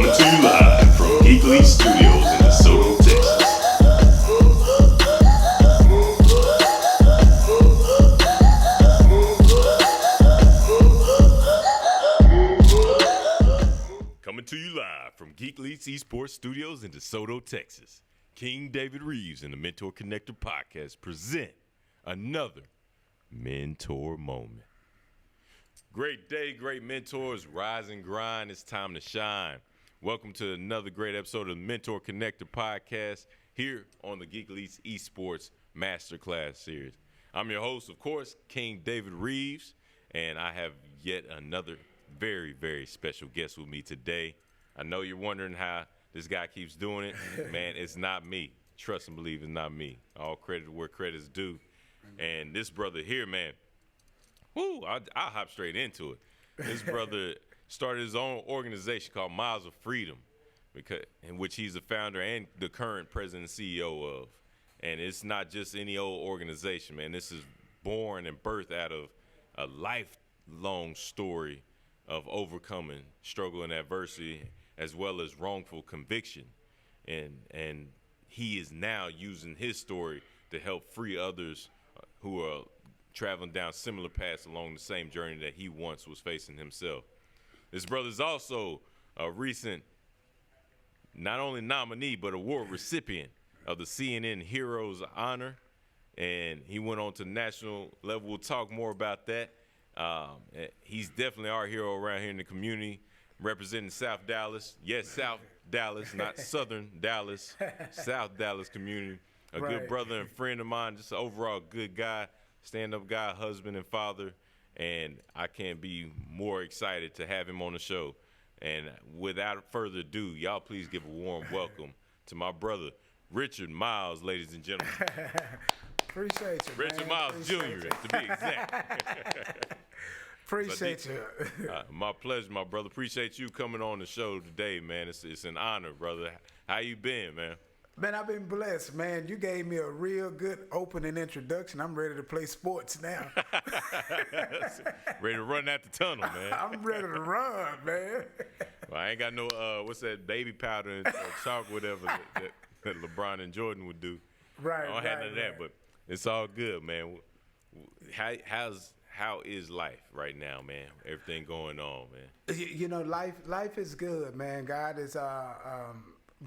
Coming to you live from Geekly Studios in DeSoto, Texas. Coming to you live from Geekly Esports Studios in DeSoto, Texas. King David Reeves and the MentorConnector podcast present another mentor moment. Great day, great mentors. Rise and grind. It's time to shine. Welcome to another great episode of the MentorConnector podcast here on the Geekly Esports Masterclass series. I'm your host, of course, King David Reeves, and I have yet another very, very special guest with me today. I know you're wondering how this guy keeps doing it. Man, it's not me. Trust and believe it's not me. All credit where credit's due. And this brother here, man, I'll hop straight into it. This brother started his own organization called Miles of Freedom, in which he's the founder and the current president and CEO of. And it's not just any old organization, man. This is born and birthed out of a lifelong story of overcoming struggle and adversity, as well as wrongful conviction. And he is now using his story to help free others who are traveling down similar paths along the same journey that he once was facing himself. This brother is also a recent, not only nominee, but award recipient of the CNN Heroes Honor. And he went on to national level. We'll talk more about that. He's definitely our hero around here in the community, representing South Dallas. Yes, South Dallas, not Southern Dallas, South Dallas community. A good brother and friend of mine, just an overall good guy, stand-up guy, husband and father. And I can't be more excited to have him on the show. And without further ado, y'all please give a warm welcome to my brother, Richard Miles, ladies and gentlemen. Appreciate you, Richard man. Miles Appreciate Jr., to be exact. Appreciate you. My pleasure, my brother. Appreciate you coming on the show today, man. It's an honor, brother. How you been, man? Man, I've been blessed, man. You gave me a real good opening introduction. I'm ready to play sports now. Ready to run out the tunnel, man. I'm ready to run, man. Well, I ain't got no, what's that, baby powder and chalk, whatever that LeBron and Jordan would do. Right, I don't have none of that, but it's all good, man. How is life right now, man? Everything going on, man? You know, life is good, man. God has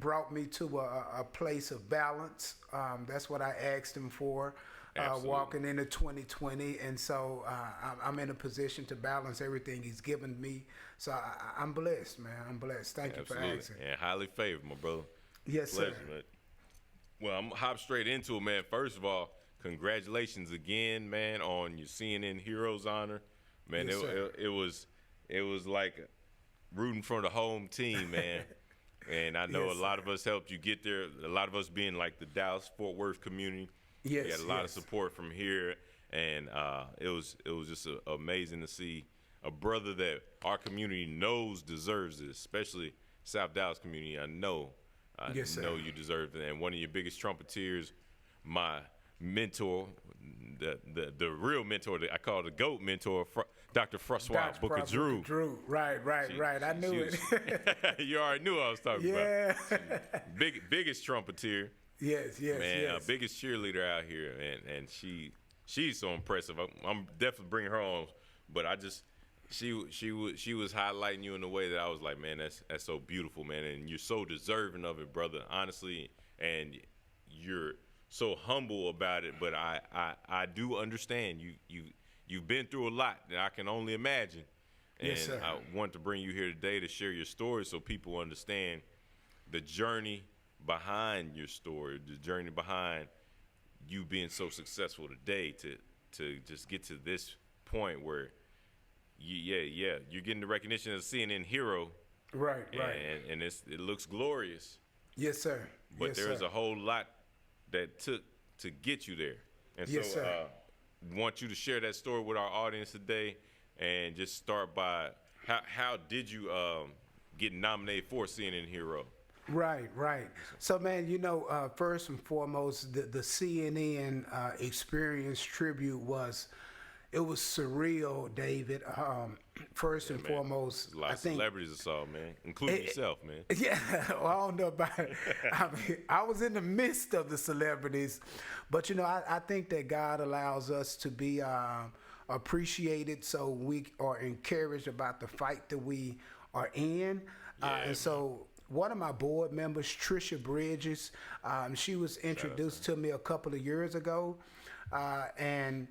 brought me to a place of balance. That's what I asked him for, walking into 2020. And so I'm in a position to balance everything he's given me. So I'm blessed, man. I'm blessed. Thank you for asking. And highly favored, my brother. Yes, Pleasure, sir. man. Well, I'm going to hop straight into it, man. First of all, congratulations again, man, on your CNN Heroes Honor. Man, Yes, it was like rooting for the home team, man. And I know Yes, a lot of us helped you get there. A lot of us being like the Dallas-Fort Worth community. Yes, we had a lot of support from here, and it was just amazing to see a brother that our community knows deserves it, especially South Dallas community. I know you deserve it. And one of your biggest trumpeters, my mentor, the real mentor that I call the GOAT mentor, Dr. Francois Booker Drew. Right. I knew it. You already knew what I was talking about. Biggest trumpeter. Yes. Man, biggest cheerleader out here, and she's so impressive. I'm definitely bringing her on, but she was highlighting you in a way that I was like, man, that's so beautiful, man, and you're so deserving of it, brother. Honestly, and you're so humble about it, but I do understand you've been through a lot that I can only imagine. And Yes, sir. I want to bring you here today to share your story so people understand the journey behind your story, the journey behind you being so successful today to just get to this point where you're getting the recognition as a CNN hero. Right. And it looks glorious. Yes, sir. But there's a whole lot that took to get you there. And Yes, so sir. want you to share that story with our audience today, and just start by how did you get nominated for CNN Hero? Right. So, man, you know, first and foremost, the CNN Experience Tribute was It was surreal, David. First and foremost, A lot I of think celebrities I saw, man, including yourself, man. yeah, well, I don't know about it. I mean, I was in the midst of the celebrities, but I think that God allows us to be appreciated, so we are encouraged about the fight that we are in. And so one of my board members, Trisha Bridges, she was introduced to me a couple of years ago. And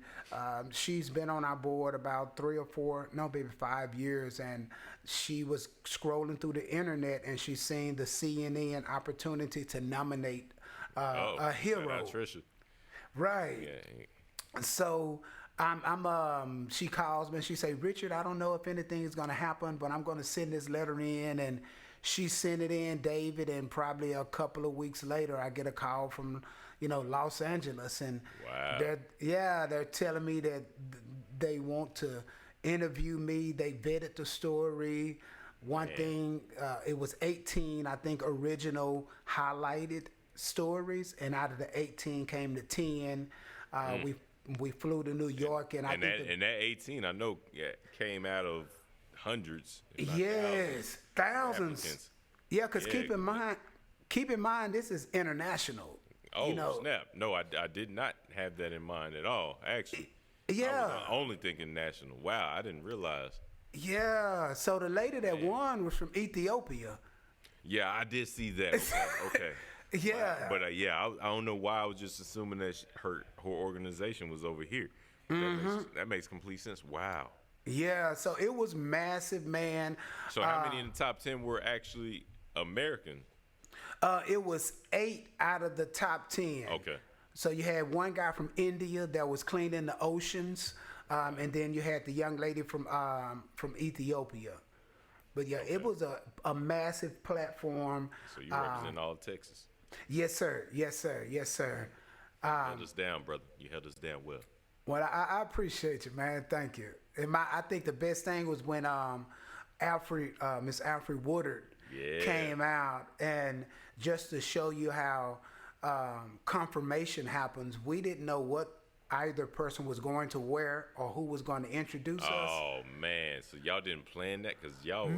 she's been on our board about 5 years, and she was scrolling through the internet and she's seen the CNN opportunity to nominate a hero. Trisha. Right. Yeah. So she calls me and she say, Richard, I don't know if anything is going to happen, but I'm going to send this letter in. And she sent it in, David, and probably a couple of weeks later I get a call from Los Angeles, and wow. they're telling me that they want to interview me. They vetted the story. One thing, it was 18, I think, original highlighted stories, and out of the 18 came to 10. We flew to New York, and that 18, I know, came out of hundreds. Yes, thousands. Yeah, because keep in mind, this is international. Oh, snap. No, I did not have that in mind at all, actually. Yeah. I was only thinking national. Wow, I didn't realize. Yeah, so the lady that won was from Ethiopia. Yeah, I did see that. Okay. Yeah. But I don't know why I was just assuming that her organization was over here. That makes complete sense. Wow. Yeah, so it was massive, man. So how many in the top 10 were actually American? It was 8 out of the top 10. Okay. So you had one guy from India that was cleaning the oceans, and then you had the young lady from Ethiopia. But yeah, it was a massive platform. So you represent all of Texas. Yes, sir. Yes, sir. Yes, sir. Held us down, brother. You held us down well. Well, I appreciate you, man. Thank you. And I think the best thing was when Miss Alfred Woodard came out, and just to show you how confirmation happens, we didn't know what either person was going to wear or who was going to introduce us. Oh man, so y'all didn't plan that because y'all were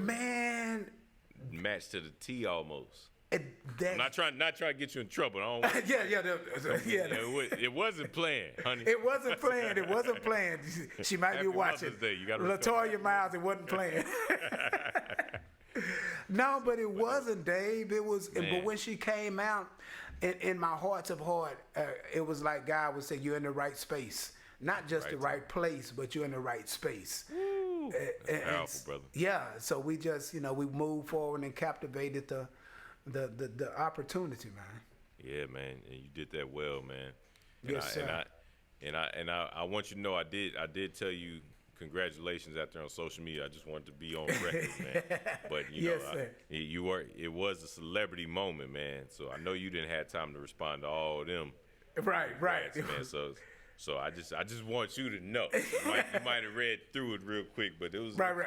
matched to the T almost. I'm not trying to get you in trouble. I don't want it wasn't planned, honey. It wasn't planned. It wasn't planned. She might be watching. LaToya Miles, it wasn't planned. No, but it wasn't, Dave. It was. But when she came out, in my heart of heart, it was like God would say, "You're in the right space, not just the right place, but you're in the right space." Woo. That's powerful, brother. Yeah. So we just, we moved forward and captivated the opportunity, man. Yeah, man, and you did that well, man. Yes, sir. And I want you to know I did tell you congratulations out there on social media. I just wanted to be on record, man. But yes, sir. It was a celebrity moment, man. So I know you didn't have time to respond to all of them. Right, man. So I just want you to know. You might have read through it real quick, but it was a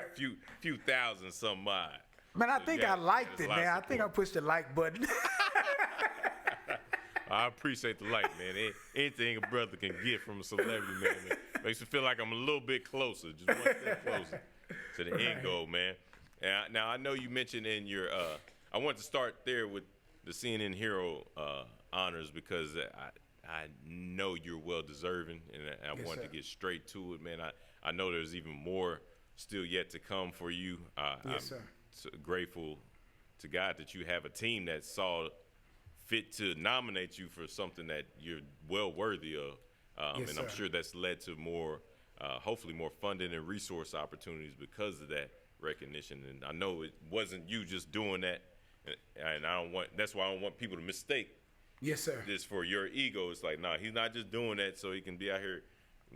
few thousand some odd. Man, I think I liked it, man. I think I pushed the like button. I appreciate the like, man. Anything a brother can get from a celebrity, man, makes me feel like I'm a little bit closer, just one step closer to the end goal, man. And now I know you mentioned in your, I want to start there with the CNN Hero honors because I know you're well deserving, and I want to get straight to it, man. I know there's even more still yet to come for you. Yes, sir. So grateful to God that you have a team that saw fit to nominate you for something that you're well worthy of. Yes, and sir. I'm sure that's led to more, hopefully more funding and resource opportunities because of that recognition. And I know it wasn't you just doing that, and that's why I don't want people to mistake. Yes, sir. This for your ego. It's like, nah, he's not just doing that so he can be out here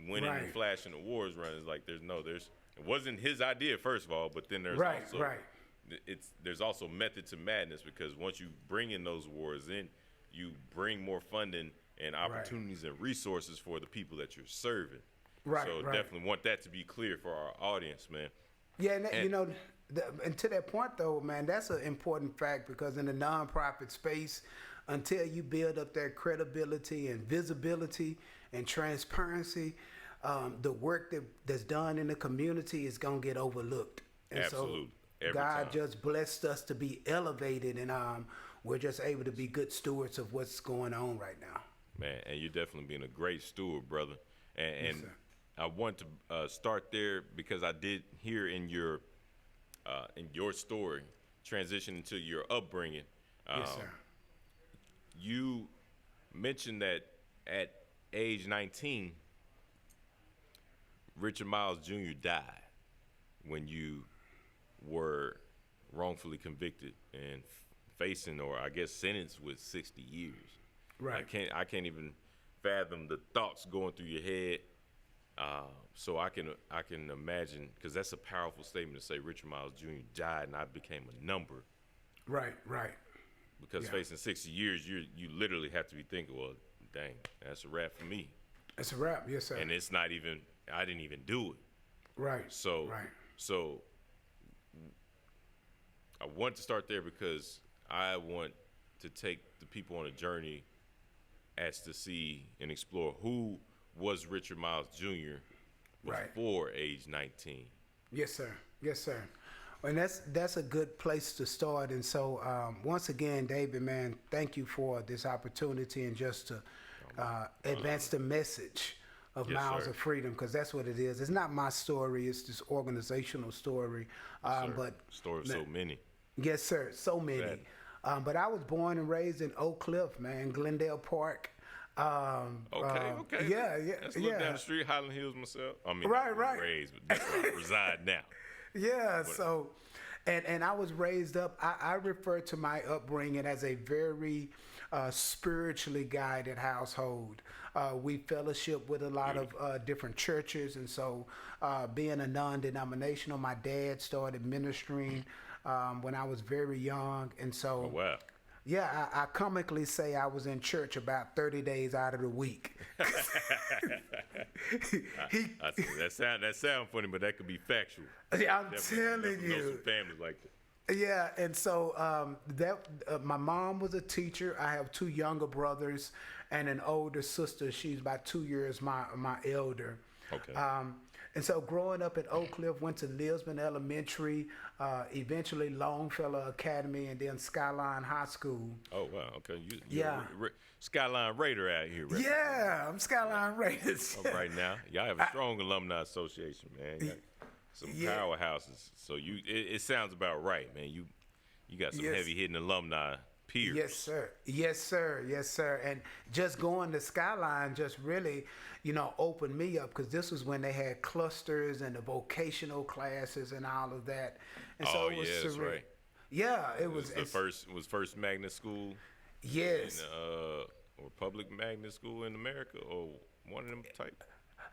winning and flashing awards runs. Like it wasn't his idea, first of all, but then there's there's also method to madness, because once you bring in those awards, then you bring more funding and opportunities and resources for the people that you're serving. So definitely want that to be clear for our audience, man. Yeah, and and to that point though, man, that's an important fact, because in the nonprofit space, until you build up that credibility and visibility and transparency, the work that's done in the community is gonna get overlooked. And Absolutely. so Every God time. just blessed us to be elevated, and we're just able to be good stewards of what's going on right now. Man, and you're definitely being a great steward, brother. And sir. I want to start there because I did hear in your story, transitioning to your upbringing. Yes, sir. You mentioned that at age 19, Richard Miles Jr. died when you were wrongfully convicted and facing, or I guess sentenced with 60 years. Right. I can't even fathom the thoughts going through your head. So I can imagine, because that's a powerful statement to say Richard Miles Jr. died and I became a number. Right. Because facing 60 years, you literally have to be thinking, well, dang, that's a wrap for me. It's a wrap. Yes, sir. And it's not even, I didn't even do it. Right. So I want to start there because I want to take the people on a journey as to see and explore who was Richard Miles Jr. before age 19. Yes, sir. And that's a good place to start. And so once again, David, man, thank you for this opportunity and just to advance the message of Miles of Freedom, because that's what it is. It's not my story. It's this organizational story. But story of so many. Yes, sir. So many. But I was born and raised in Oak Cliff, man, Glendale Park. Okay. Yeah. That's a little down the street, Highland Hills myself. I mean, right. Raised, but that's where I reside now. Yeah. So, and I was raised up. I refer to my upbringing as a very spiritually guided household. We fellowship with a lot of different churches, and so being a non-denominational, my dad started ministering when I was very young, and so. Oh, wow. Yeah, I comically say I was in church about 30 days out of the week. That sound funny, but that could be factual. Yeah, I'm telling you. Know some families like that. Yeah, and so my mom was a teacher. I have two younger brothers and an older sister. She's about 2 years my elder. Okay. And so growing up at Oak Cliff, went to Lisbon Elementary, eventually Longfellow Academy, and then Skyline High School. Oh, wow. Okay. You're Skyline Raider out here. Right? Yeah, I'm Skyline Raiders. Right now. Y'all have a strong alumni association, man. You got some powerhouses. So it sounds about right, man. You got some heavy-hitting alumni peers. Yes, sir. And just going to Skyline just really, opened me up, because this was when they had clusters and the vocational classes and all of that. And so it was that's right. Yeah, it was first magnet school. Yes. Or public magnet school in America, or one of them type.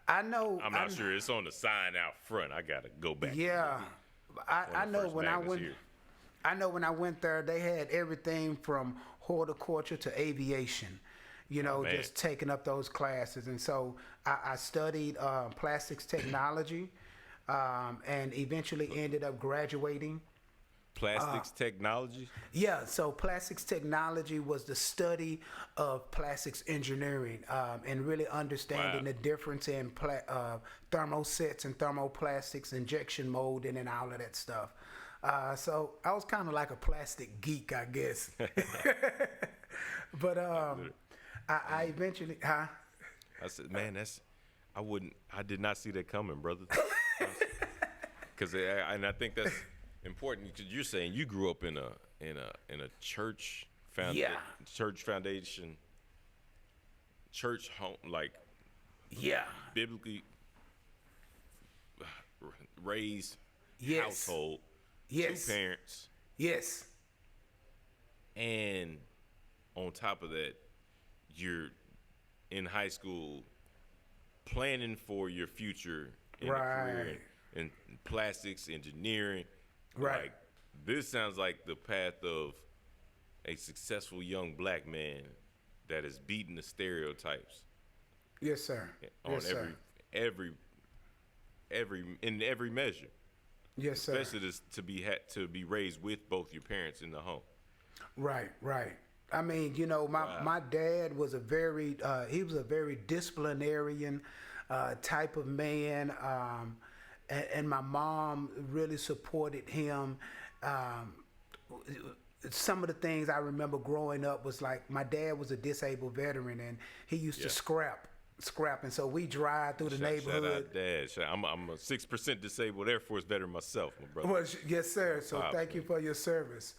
I know. I'm not sure. It's on the sign out front. I gotta go back. Yeah, I know when I went. Here. I know when I went there, they had everything from horticulture to aviation. Just taking up those classes. And so I studied plastics technology and eventually ended up graduating. Plastics technology? Yeah, so plastics technology was the study of plastics engineering and really understanding the difference in thermosets and thermoplastics, injection molding, and all of that stuff. So I was kind of like a plastic geek, I guess. But I eventually, I said, man, I did not see that coming, brother. And I think that's important, because you're saying you grew up in a church foundation, church home, like biblically raised household, two parents, and on top of that, you're in high school planning for your future in a career in plastics engineering. Right. Like, this sounds like the path of a successful young black man that is beating the stereotypes. Yes, sir. On every measure. Yes, sir. Especially to be raised with both your parents in the home. Right. I mean, my dad was he was a very disciplinarian type of man. And my mom really supported him. Some of the things I remember growing up was like my dad was a disabled veteran, and he used to scrap, and so we drive through the neighborhood. Shout out, Dad. I'm a 6% disabled Air Force veteran myself, my brother. Well, yes, sir. So thank you for your service.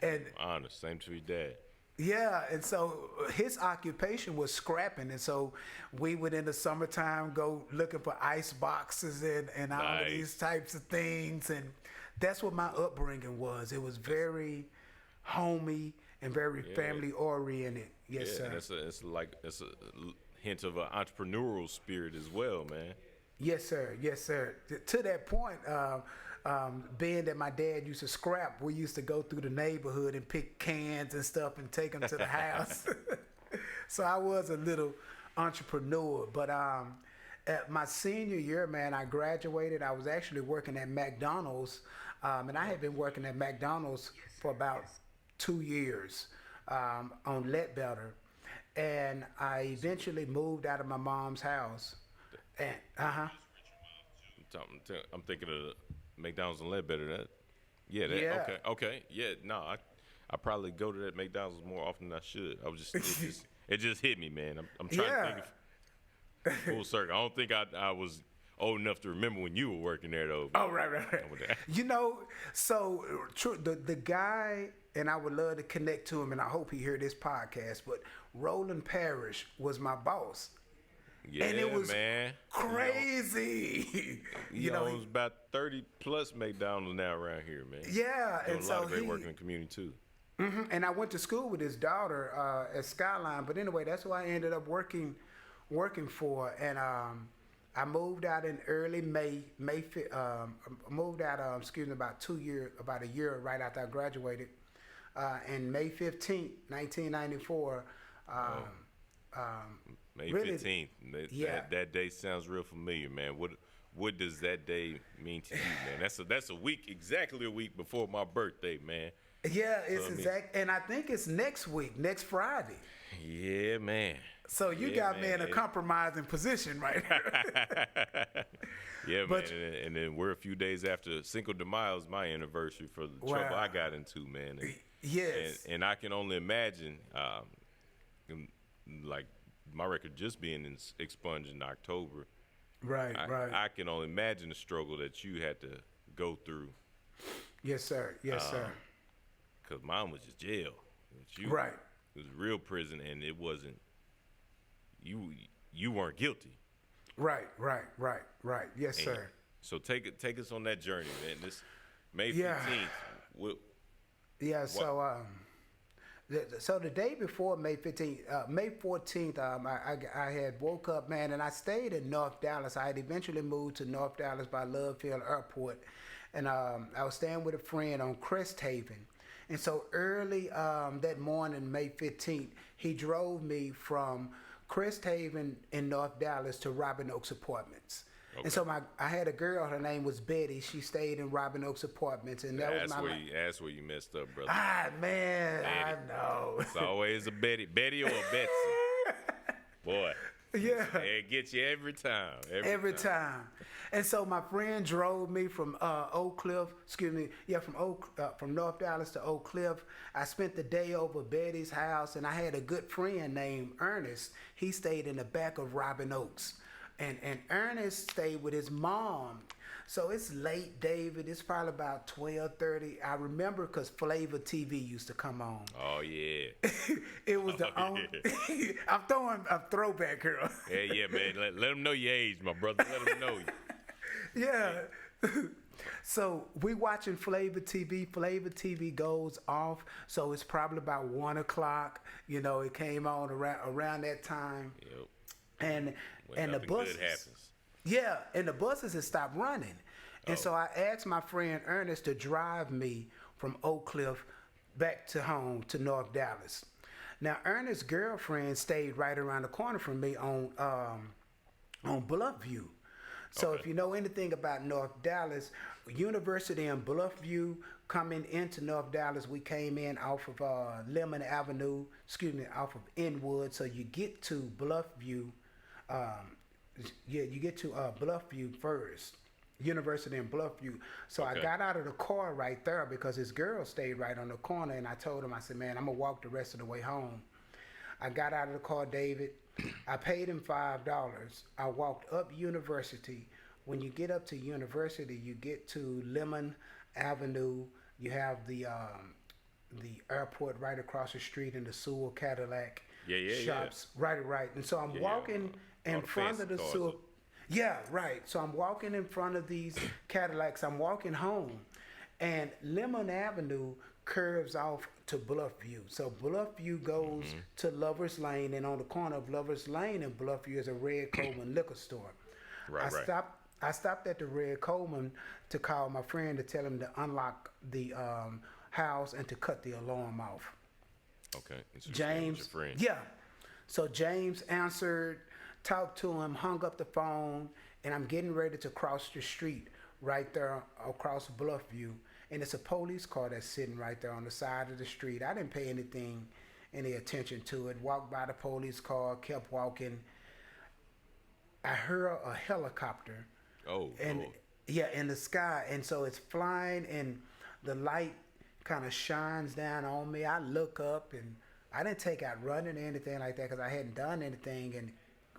And honor, same to your dad. Yeah, and so his occupation was scrapping, and so we would in the summertime go looking for ice boxes and all of these types of things, and that's what my upbringing was. It was very homey and very family oriented. Yes, sir. And it's a hint of an entrepreneurial spirit as well, man. Yes, sir. Yes, sir. To that point, being that my dad used to scrap, we used to go through the neighborhood and pick cans and stuff and take them to the house. So I was a little entrepreneur. But at my senior year, man, I graduated. I was actually working at McDonald's, and I had been working at McDonald's for about 2 years on Leadbetter. And I eventually moved out of my mom's house. And, I'm thinking of McDonald's and Leadbetter. Okay. Yeah, no, I probably go to that McDonald's more often than I should. It just hit me, man. I'm trying to think of full circle. I don't think I was old enough to remember when you were working there, though. Oh, right. So the guy, and I would love to connect to him, and I hope he hear this podcast, but Roland Parrish was my boss. Yeah, and it was man. crazy. It was about 30 plus McDonald's now around here, man. Yeah, and so a lot of great work in the community too. Mm-hmm. And I went to school with his daughter at Skyline, but anyway, that's who I ended up working for. And I moved out in early May. Moved out, about a year right after I graduated. And May 15th, 1994. May 15th. That day sounds real familiar, man. What does that day mean to you, man? That's exactly a week before my birthday, man. Yeah, it's and I think it's next week, Friday. Yeah, man. So you got me in a compromising position right here. Yeah, man. And then we're a few days after Cinco de Mayo is my anniversary for the trouble I got into, man. Yes. And I can only imagine, like my record just being expunged in October. Right. I can only imagine the struggle that you had to go through. Yes, sir. Because mine was just jail. Right. It was real prison, and it wasn't. You weren't guilty. Right. Yes, sir. So take us on that journey, man. This May 15th. So the day before May 15th, May 14th, I had woke up, man, and I stayed in North Dallas. I had eventually moved to North Dallas by Love Field Airport, and I was staying with a friend on Crest Haven. And so early that morning, May 15th, he drove me from Crest Haven in North Dallas to Robin Oaks Apartments. Okay. And so I had a girl, her name was Betty. She stayed in Robin Oaks Apartments, and that's where you messed up, brother. Man, Betty. I know. It's always a Betty or a Betsy. Boy. Yeah. It gets you every time. Every time. And so my friend drove me from from North Dallas to Oak Cliff. I spent the day over at Betty's house, and I had a good friend named Ernest. He stayed in the back of Robin Oaks. And Ernest stayed with his mom. So it's late, David. It's probably about 12:30. I remember because Flavor TV used to come on. Oh, yeah. It was only... I'm throwing a throwback here. Yeah, man. Let them know your age, my brother. Let them know you. Yeah. So we watching Flavor TV. Flavor TV goes off. So it's probably about 1 o'clock. It came on around that time. Yep. And the buses, and the buses had stopped running. And so I asked my friend Ernest to drive me from Oak Cliff back to home to North Dallas. Now Ernest's girlfriend stayed right around the corner from me on Bluffview. So if you know anything about North Dallas, University and Bluffview, coming into North Dallas, we came in off of Lemon Avenue, off of Inwood. So you get to Bluffview, you get to Bluffview first. University in Bluffview. So I got out of the car right there because this girl stayed right on the corner, and I told him, I said, man, I'm gonna walk the rest of the way home. I got out of the car, David. I paid him $5. I walked up University. When you get up to University, you get to Lemon Avenue. You have the airport right across the street and the Sewell Cadillac shops. Right. And so I'm walking in front of the Sewell. Yeah, right. So I'm walking in front of these Cadillacs. I'm walking home, and Lemon Avenue curves off to Bluffview. So Bluffview goes to Lover's Lane, and on the corner of Lover's Lane and Bluffview is a Red Coleman liquor store. I stopped at the Red Coleman to call my friend to tell him to unlock the house and to cut the alarm off. Okay. James, your friend. Yeah. So James answered, talked to him, hung up the phone, and I'm getting ready to cross the street right there across Bluffview. And it's a police car that's sitting right there on the side of the street. I didn't pay any attention to it. Walked by the police car, kept walking. I heard a helicopter. Oh, and Lord. Yeah, in the sky. And so it's flying, and the light kind of shines down on me. I look up, and I didn't take out running or anything like that because I hadn't done anything. And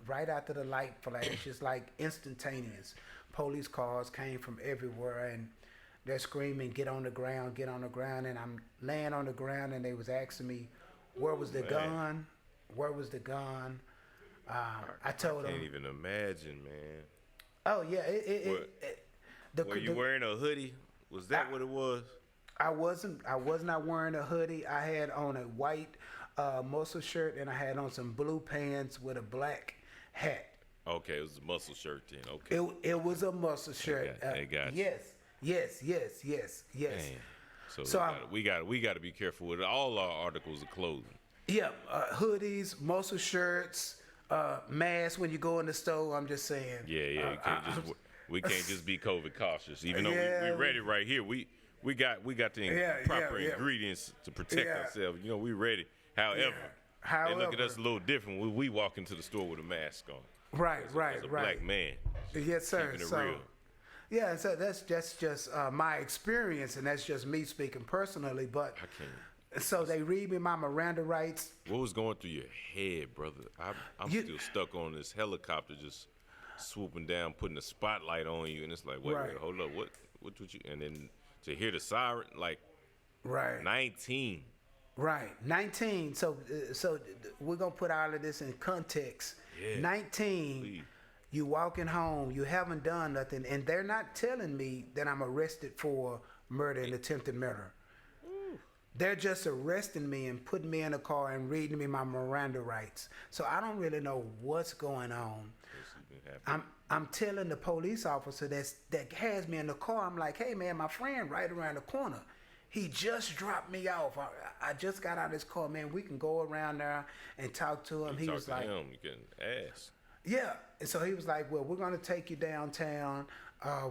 right after the light flash, it's like instantaneous. Police cars came from everywhere, and they're screaming, get on the ground, get on the ground. And I'm laying on the ground, and they was asking me, where was the gun? Where was the gun? I told them. I can't even imagine, man. Oh, yeah. Were you wearing a hoodie? Was that what it was? I was not wearing a hoodie. I had on a white muscle shirt, and I had on some blue pants with a black hat. Okay, it was a muscle shirt then. Okay. It was a muscle shirt. They got you. Yes. Damn. So we got to be careful with all our articles of clothing. Yeah, hoodies, muscle shirts, masks when you go in the store. I'm just saying. Yeah. We can't just be COVID cautious. Even though we're ready right here, we got the proper ingredients to protect ourselves. You know, we ready. However, they look at us a little different when we walk into the store with a mask on. Right. As a black man. Yes, sir. Keeping it real. Yeah, so that's just my experience, and that's just me speaking personally. But I can't. So they read me my Miranda rights. What was going through your head, brother? I'm still stuck on this helicopter just swooping down, putting a spotlight on you, and it's like, wait, hold up, what would you? And then to hear the siren, like, 19. Right, 19. So we're gonna put all of this in context. Yeah, 19. please. You walking home, you haven't done nothing, and they're not telling me that I'm arrested for murder and attempted murder. They're just arresting me and putting me in a car and reading me my Miranda rights. So I don't really know what's going on. I'm telling the police officer that has me in the car, I'm like, hey man, my friend right around the corner. He just dropped me off. I just got out of his car, man. We can go around there and talk to him. He was like, you can ask. Yeah. And so he was like, well, we're going to take you downtown.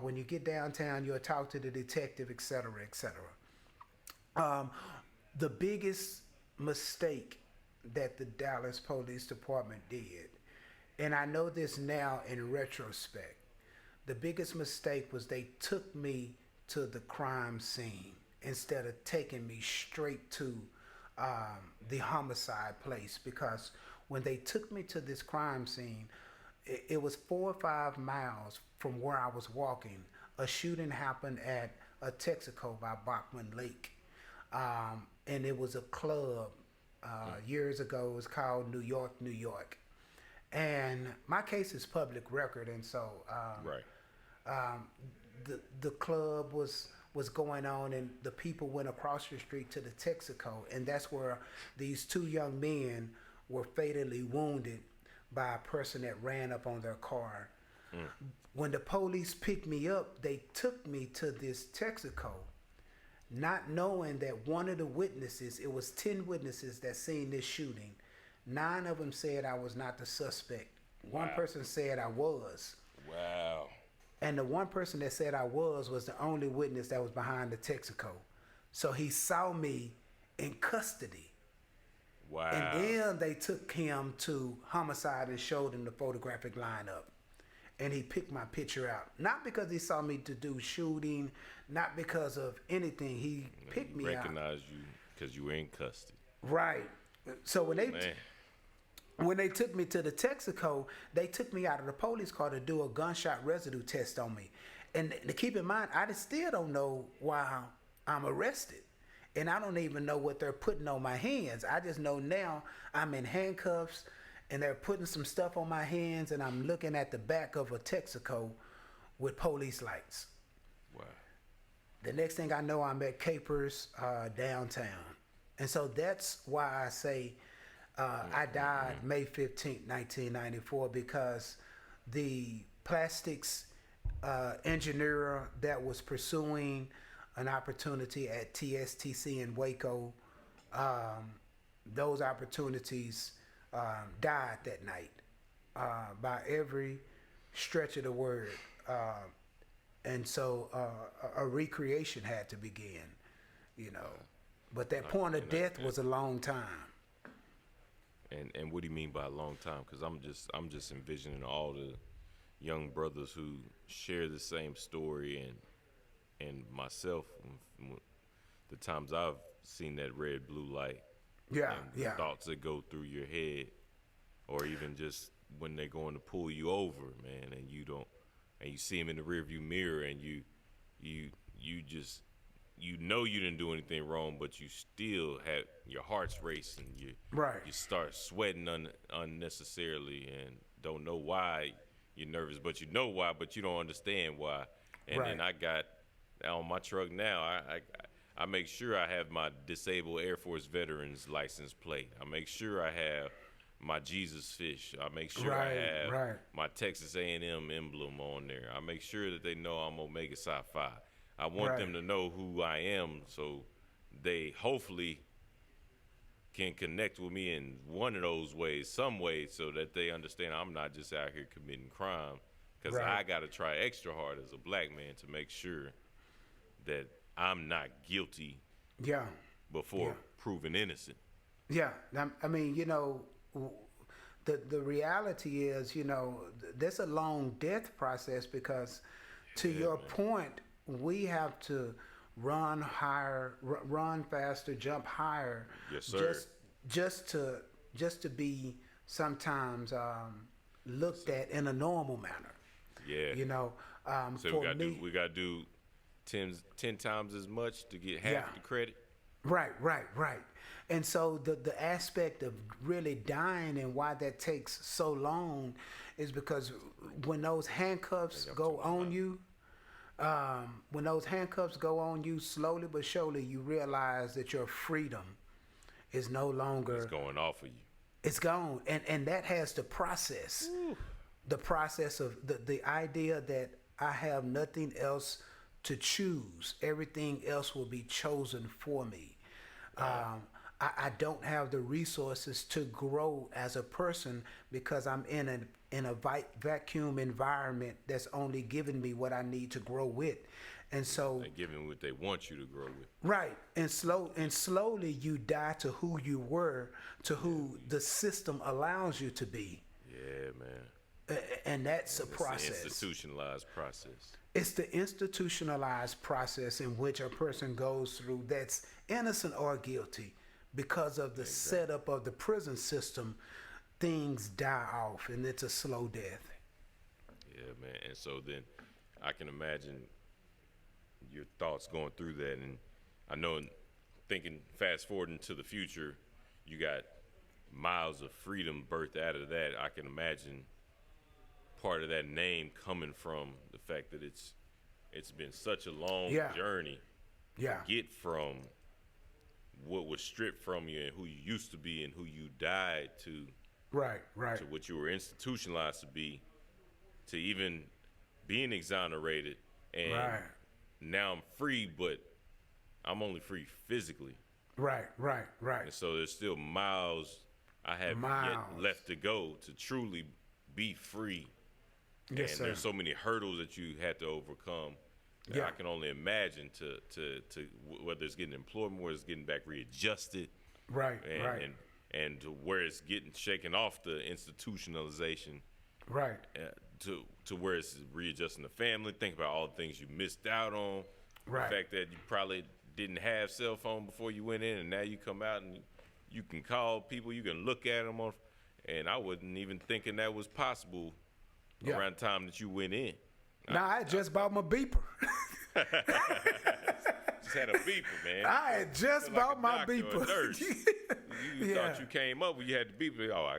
When you get downtown, you'll talk to the detective, et cetera, et cetera. The biggest mistake that the Dallas Police Department did, and I know this now in retrospect, the biggest mistake was they took me to the crime scene instead of taking me straight to the homicide place, because when they took me to this crime scene, it was 4 or 5 miles from where I was walking. A shooting happened at a Texaco by Bachman Lake. And it was a club years ago. It was called New York, New York. And my case is public record, and so the club was going on, and the people went across the street to the Texaco, and that's where these 2 young men were fatally wounded by a person that ran up on their car. When the police picked me up, they took me to this Texaco, not knowing that one of the witnesses, it was 10 witnesses that seen this shooting. 9 of them said I was not the suspect. One person said I was. Wow. And the one person that said I was the only witness that was behind the Texaco. So he saw me in custody. Wow. And then they took him to homicide and showed him the photographic lineup. and he picked my picture out. Not because he saw me to do shooting, not because of anything. He picked me out. Recognized you because you were in custody. Right. So when they took me to the Texaco, they took me out of the police car to do a gunshot residue test on me. And to keep in mind, I still don't know why I'm arrested. And I don't even know what they're putting on my hands. I just know now I'm in handcuffs and they're putting some stuff on my hands and I'm looking at the back of a Texaco with police lights. Wow. The next thing I know, I'm at Capers downtown. And so that's why I say I died May 15th, 1994, because the plastics engineer that was pursuing an opportunity at TSTC in Waco, those opportunities died that night by every stretch of the word. And so a recreation had to begin, you know. But that point of death was a long time. And what do you mean by a long time? Because I'm just envisioning all the young brothers who share the same story, and myself, the times I've seen that red blue light, and thoughts that go through your head, or even just when they're going to pull you over, man, and you don't, and you see them in the rearview mirror, and you just, you know you didn't do anything wrong, but you still have your heart's racing. You start sweating unnecessarily and don't know why you're nervous, but you know why, but you don't understand why. And then I got on my truck now. I make sure I have my disabled Air Force veterans license plate. I make sure I have my Jesus fish. I make sure I have my Texas A&M emblem on there. I make sure that they know I'm Omega Psi Phi. I want them to know who I am, so they hopefully can connect with me in one of those ways, some way, so that they understand I'm not just out here committing crime, because I got to try extra hard as a black man to make sure that I'm not guilty before proven innocent. Yeah, I mean, you know, the reality is, you know, there's a long death process because, to your point, we have to run higher, run faster, jump higher. Yes, sir. Just to be sometimes looked at in a normal manner. Yeah. You know, so we gotta do 10 times as much to get half the credit. Right. And so the aspect of really dying and why that takes so long is because when those handcuffs go on you, slowly but surely you realize that your freedom is no longer. It's going off of you. It's gone, and that has to process. Ooh. The process of the idea that I have nothing else to choose. Everything else will be chosen for me. I don't have the resources to grow as a person because I'm in a vacuum environment that's only giving me what I need to grow with. And so they're giving what they want you to grow with. Right. And slowly you die to who you were, to who the system allows you to be. Yeah, man. And that's a process. It's the institutionalized process. It's the institutionalized process in which a person goes through that's innocent or guilty. Because of the setup of the prison system, things die off, and it's a slow death. Yeah, man. And so then I can imagine your thoughts going through that. And I know, thinking fast forwarding to the future, you got miles of freedom birthed out of that. I can imagine part of that name coming from the fact that it's been such a long journey to get from what was stripped from you and who you used to be and who you died to to what you were institutionalized to be, to even being exonerated, and now I'm free, but I'm only free physically. Right. And so there's still miles I have yet left to go to truly be free. Yes, and there's so many hurdles that you had to overcome. Yeah. I can only imagine to whether it's getting employment, whether it's getting back readjusted, and to where it's getting shaken off the institutionalization. Right. to where it's readjusting the family. Think about all the things you missed out on. Right. The fact that you probably didn't have cell phone before you went in, and now you come out and you can call people, you can look at them on, and I wasn't even thinking that was possible around the time that you went in. Now I just bought my beeper. Just had a beeper, man. I had just bought my beeper. You Yeah. thought you came up when you had the beeper. Oh,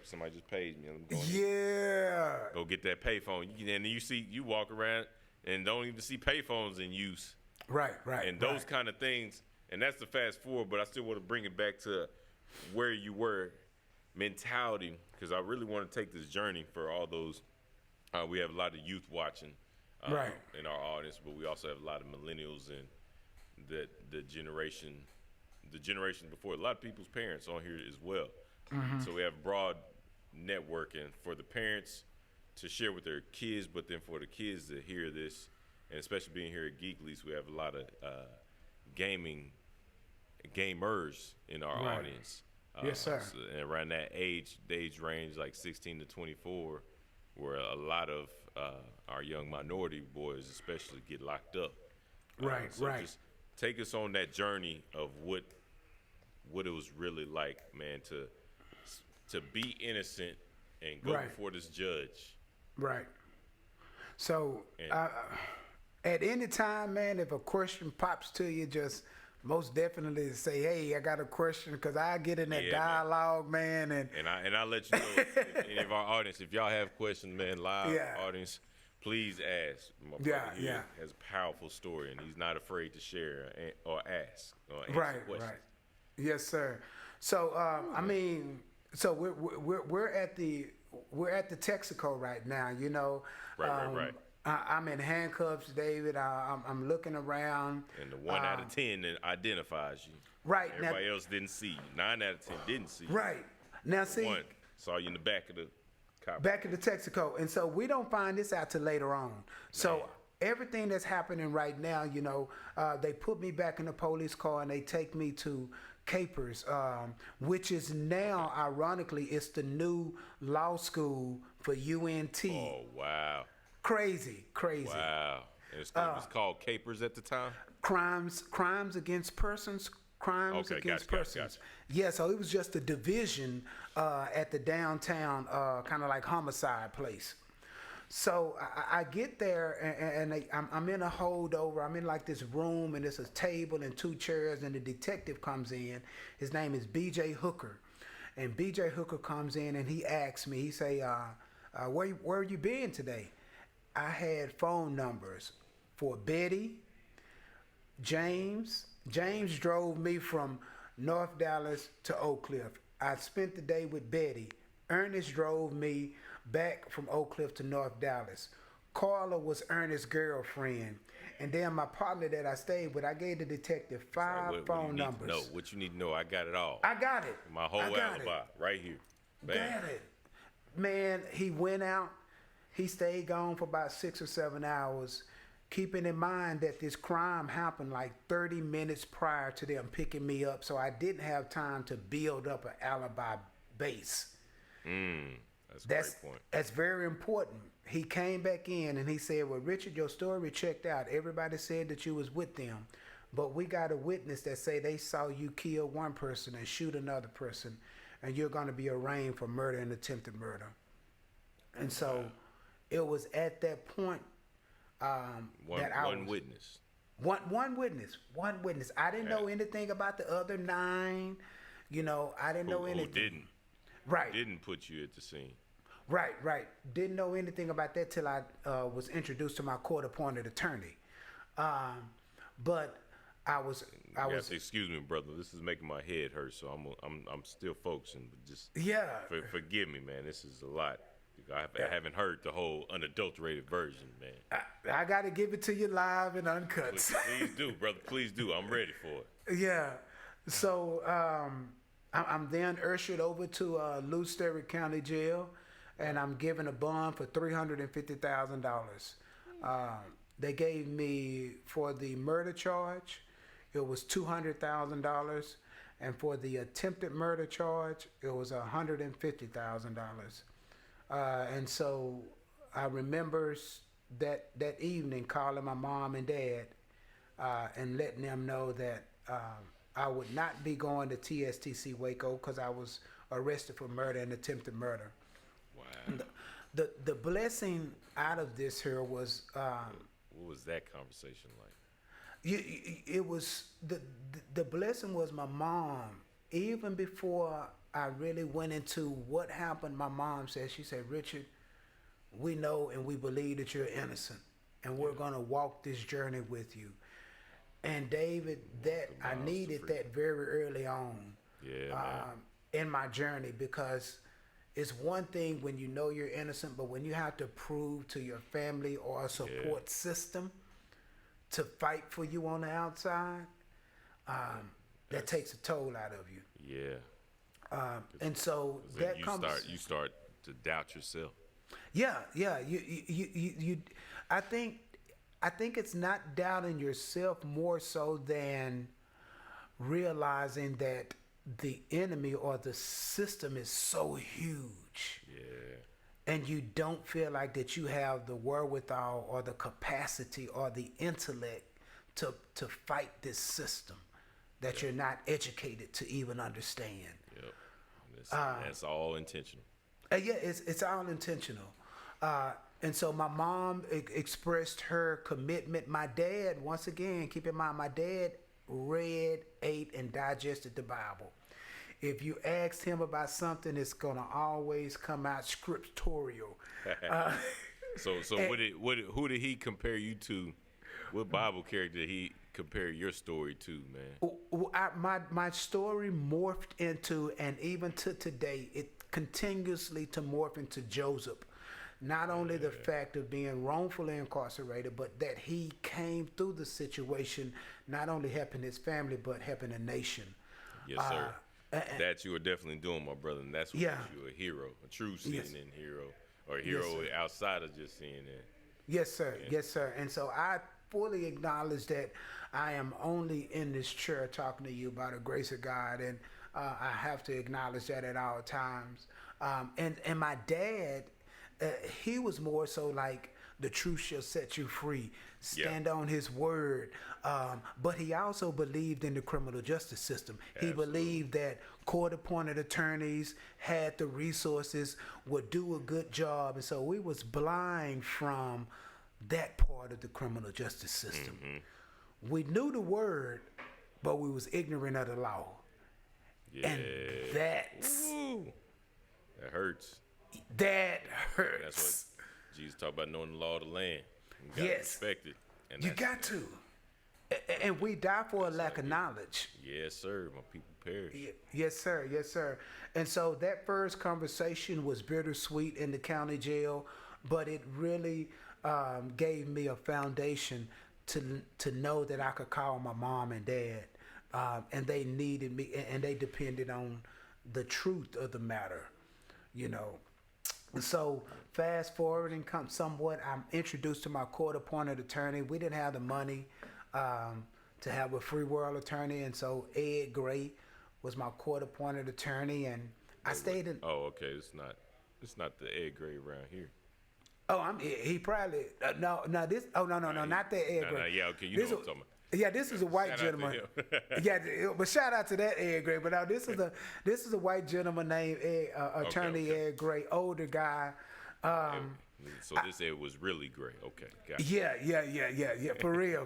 somebody just paid me. I'm going go get that payphone. And then you walk around and don't even see payphones in use. Right. And those kind of things, and that's the fast forward, but I still want to bring it back to where you were, mentality, because I really want to take this journey for all those. We have a lot of youth watching in our audience, but we also have a lot of millennials and the generation before. A lot of people's parents on here as well. So we have broad networking for the parents to share with their kids, but then for the kids to hear this, and especially being here at Geek Lease, we have a lot of gamers in our audience. Yes, sir. And around that age range, like 16 to 24, where a lot of our young minority boys especially get locked up. So just take us on that journey of what it was really like, man, to be innocent and go before this judge. Right. So at any time, man, if a question pops to you, just most definitely say, hey, I got a question, because I get in that dialogue, man. And I let you know, any of our audience, if y'all have questions, man, live audience, please ask. My brother here has a powerful story, and he's not afraid to share or ask or answer questions. Right. Yes, sir. So so we're at the Texaco right now. You know. Right. I'm in handcuffs, David. I'm looking around. And the 1 out of 10 that identifies you. Right. Everybody else didn't see you. 9 out of 10 didn't see you. Right. Now, see. One saw you in the back of the cop. Back of the Texaco. And so we don't find this out till later on. So everything that's happening right now, you know, they put me back in the police car and they take me to Capers, which is now, ironically, it's the new law school for UNT. Oh, wow. Crazy. Wow. And it was called Capers at the time? Crimes against persons. Gotcha. Yeah, so it was just a division at the downtown, kind of like homicide place. So I get there and I'm in a holdover. I'm in like this room, and there's a table and 2 chairs, and the detective comes in. His name is B.J. Hooker. And B.J. Hooker comes in and he asks me, he say, where you been today? I had phone numbers for Betty, James. James drove me from North Dallas to Oak Cliff. I spent the day with Betty. Ernest drove me back from Oak Cliff to North Dallas. Carla was Ernest's girlfriend. And then my partner that I stayed with, I gave the detective 5 phone numbers. No, what you need to know, I got it all. I got it. My whole alibi, right here. Bam. Got it. Man, he went out. He stayed gone for about 6 or 7 hours, keeping in mind that this crime happened like 30 minutes prior to them picking me up, so I didn't have time to build up an alibi base. That's a great point. That's very important. He came back in and he said, well, Richard, your story checked out. Everybody said that you was with them, but we got a witness that say they saw you kill one person and shoot another person, and you're going to be arraigned for murder and attempted murder. And so it was at that point one witness. One witness. I didn't know anything about the other 9. You know, I didn't know anything. Who didn't? Right. Didn't put you at the scene. Right. Didn't know anything about that till I was introduced to my court-appointed attorney. But I was. Excuse me, brother. This is making my head hurt, so I'm still focusing. But just forgive me, man. This is a lot. I haven't heard the whole unadulterated version, man. I got to give it to you live and uncut. Please do, brother. Please do. I'm ready for it. Yeah. So I'm then ushered over to Lew Sterrett County Jail, and I'm given a bond for $350,000. They gave me, for the murder charge, it was $200,000, and for the attempted murder charge, it was $150,000. And so I remember that evening calling my mom and dad and letting them know that I would not be going to TSTC Waco because I was arrested for murder and attempted murder. Wow. The blessing out of this here was what was that conversation like? it was the blessing was my mom. Even before I really went into what happened, my mom said, she said, Richard, we know and we believe that you're innocent, and we're going to walk this journey with you. And David, that I needed that very early on in my journey, because it's one thing when you know you're innocent, but when you have to prove to your family or a support system to fight for you on the outside, that takes a toll out of you. Yeah. And so that you start to doubt yourself. Yeah. You I think it's not doubting yourself more so than realizing that the enemy or the system is so huge. Yeah. And you don't feel like that you have the wherewithal or the capacity or the intellect to fight this system that you're not educated to even understand. Yep. That's all intentional. Yeah, it's all intentional. And so my mom expressed her commitment. My dad, once again, keep in mind, my dad read, ate, and digested the Bible. If you asked him about something, it's gonna always come out scriptorial. So who did he compare you to? What Bible character did he compare your story to, man? My story morphed into, and even to today, it continuously to morph into Joseph. Not only the fact of being wrongfully incarcerated, but that he came through the situation, not only helping his family, but helping a nation. Yes, sir. That you were definitely doing, my brother, and that's what makes you a hero, a true CNN hero, or a hero outside of just CNN. Yes, sir. Yeah. Yes, sir. And so I fully acknowledge that I am only in this chair talking to you by the grace of God, and I have to acknowledge that at all times. And my dad, he was more so like, the truth shall set you free. Stand on his word. But he also believed in the criminal justice system. Absolutely. He believed that court-appointed attorneys had the resources, would do a good job. And so we was blind from that part of the criminal justice system. Mm-hmm. We knew the word, but we was ignorant of the law. Yeah. And that's... Ooh, that hurts. That hurts. That's what Jesus talked about, knowing the law of the land. You got to respect it. And you got to. And we die for a lack of knowledge. Yes, sir. My people perish. Yes, sir. Yes, sir. And so that first conversation was bittersweet in the county jail, but it really gave me a foundation to know that I could call my mom and dad, and they needed me, and they depended on the truth of the matter, you know. So fast forward and come somewhat, I'm introduced to my court-appointed attorney. We didn't have the money to have a free world attorney, and so Ed Gray was my court-appointed attorney, and I stayed in. Oh, okay. It's not the Ed Gray around here. Oh, he probably no not that Ed Gray. Yeah, okay. You know what I'm talking about. Yeah, this is a white gentleman. Yeah, but shout out to that Ed Gray. But now this is a white gentleman named Attorney Ed Gray, older guy. So this Ed was really Gray. Okay, gotcha. Yeah. For real.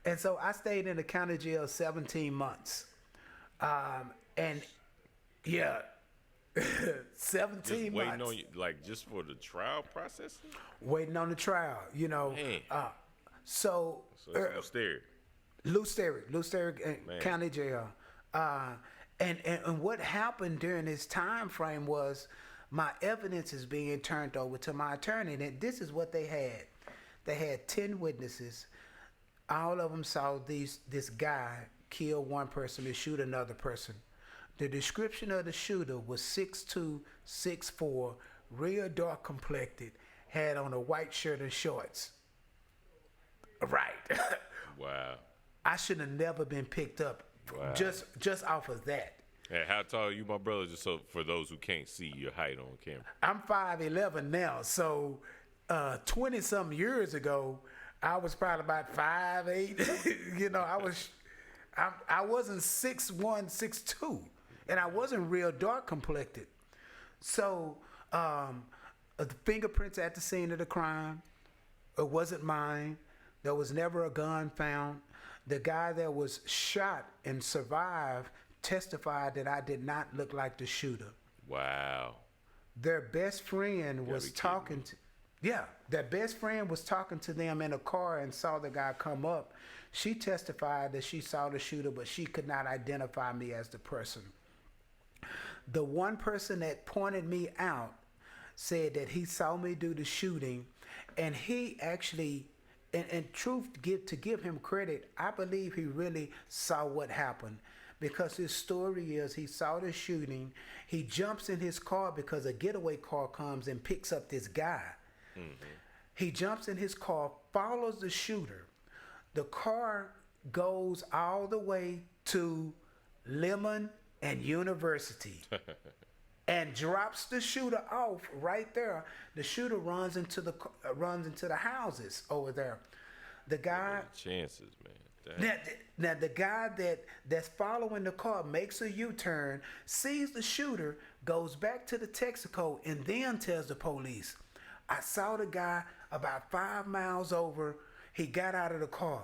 And so I stayed in the county jail 17 months, and 17 just waiting months. On you, like just for the trial process. Waiting on the trial, you know. So it's Lou Sterrick County Jail. And what happened during this time frame was my evidence is being turned over to my attorney. And this is what they had. They had 10 witnesses. All of them saw this guy kill one person and shoot another person. The description of the shooter was 6'2", 6'4", real dark complected, had on a white shirt and shorts. Right. Wow. I should have never been picked up just off of that. Hey, how tall are you, my brother? Just so for those who can't see your height on camera. I'm 5'11" now, so 20-something years ago, I was probably about 5'8". I wasn't 6'1", 6'2", and I wasn't real dark complected. So the fingerprints at the scene of the crime, it wasn't mine. There was never a gun found. The guy that was shot and survived testified that I did not look like the shooter. Wow. Their best friend was talking to, their best friend was talking to them in a car and saw the guy come up. She testified that she saw the shooter, but she could not identify me as the person. The one person that pointed me out said that he saw me do the shooting, and he actually, and truth to give him credit, I believe he really saw what happened. Because his story is he saw the shooting, he jumps in his car because a getaway car comes and picks up this guy. Mm-hmm. He jumps in his car, follows the shooter. The car goes all the way to Lemon and University and drops the shooter off right there. The shooter runs into the houses over there. The guy, chances, man. Now the guy that's following the car makes a U-turn, sees the shooter, goes back to the Texaco, and then tells the police, I saw the guy about 5 miles over. He got out of the car.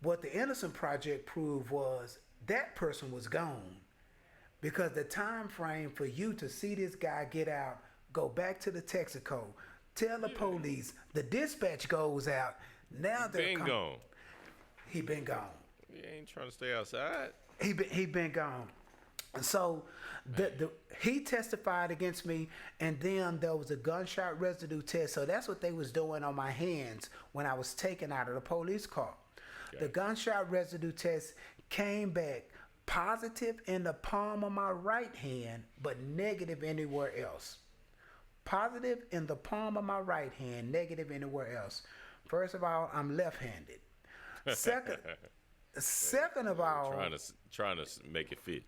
What the Innocent Project proved was that person was gone, because the time frame for you to see this guy get out, go back to the Texaco, tell the police, the dispatch goes out. Now they're gone. He been gone. He ain't trying to stay outside. He been gone. So he testified against me, and then there was a gunshot residue test. So that's what they was doing on my hands when I was taken out of the police car. Okay. The gunshot residue test came back positive in the palm of my right hand, but negative anywhere else. Positive in the palm of my right hand, negative anywhere else. First of all, I'm left-handed. Second of all, trying to make it fit.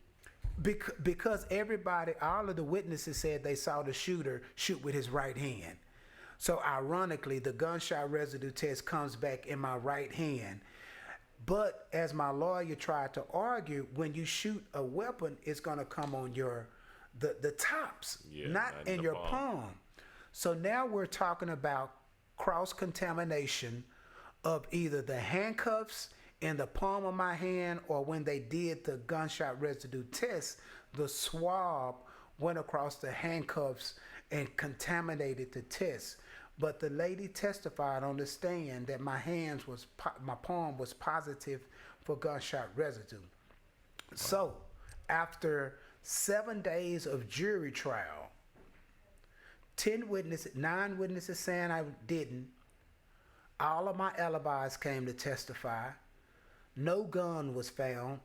Because all of the witnesses said they saw the shooter shoot with his right hand. So ironically, the gunshot residue test comes back in my right hand. But as my lawyer tried to argue, when you shoot a weapon, it's going to come on the tops, not in your palm. So now we're talking about cross-contamination of either the handcuffs in the palm of my hand, or when they did the gunshot residue test, the swab went across the handcuffs and contaminated the test. But the lady testified on the stand that my palm was positive for gunshot residue. Wow. So after 7 days of jury trial, 9 witnesses saying I didn't, all of my alibis came to testify. No gun was found.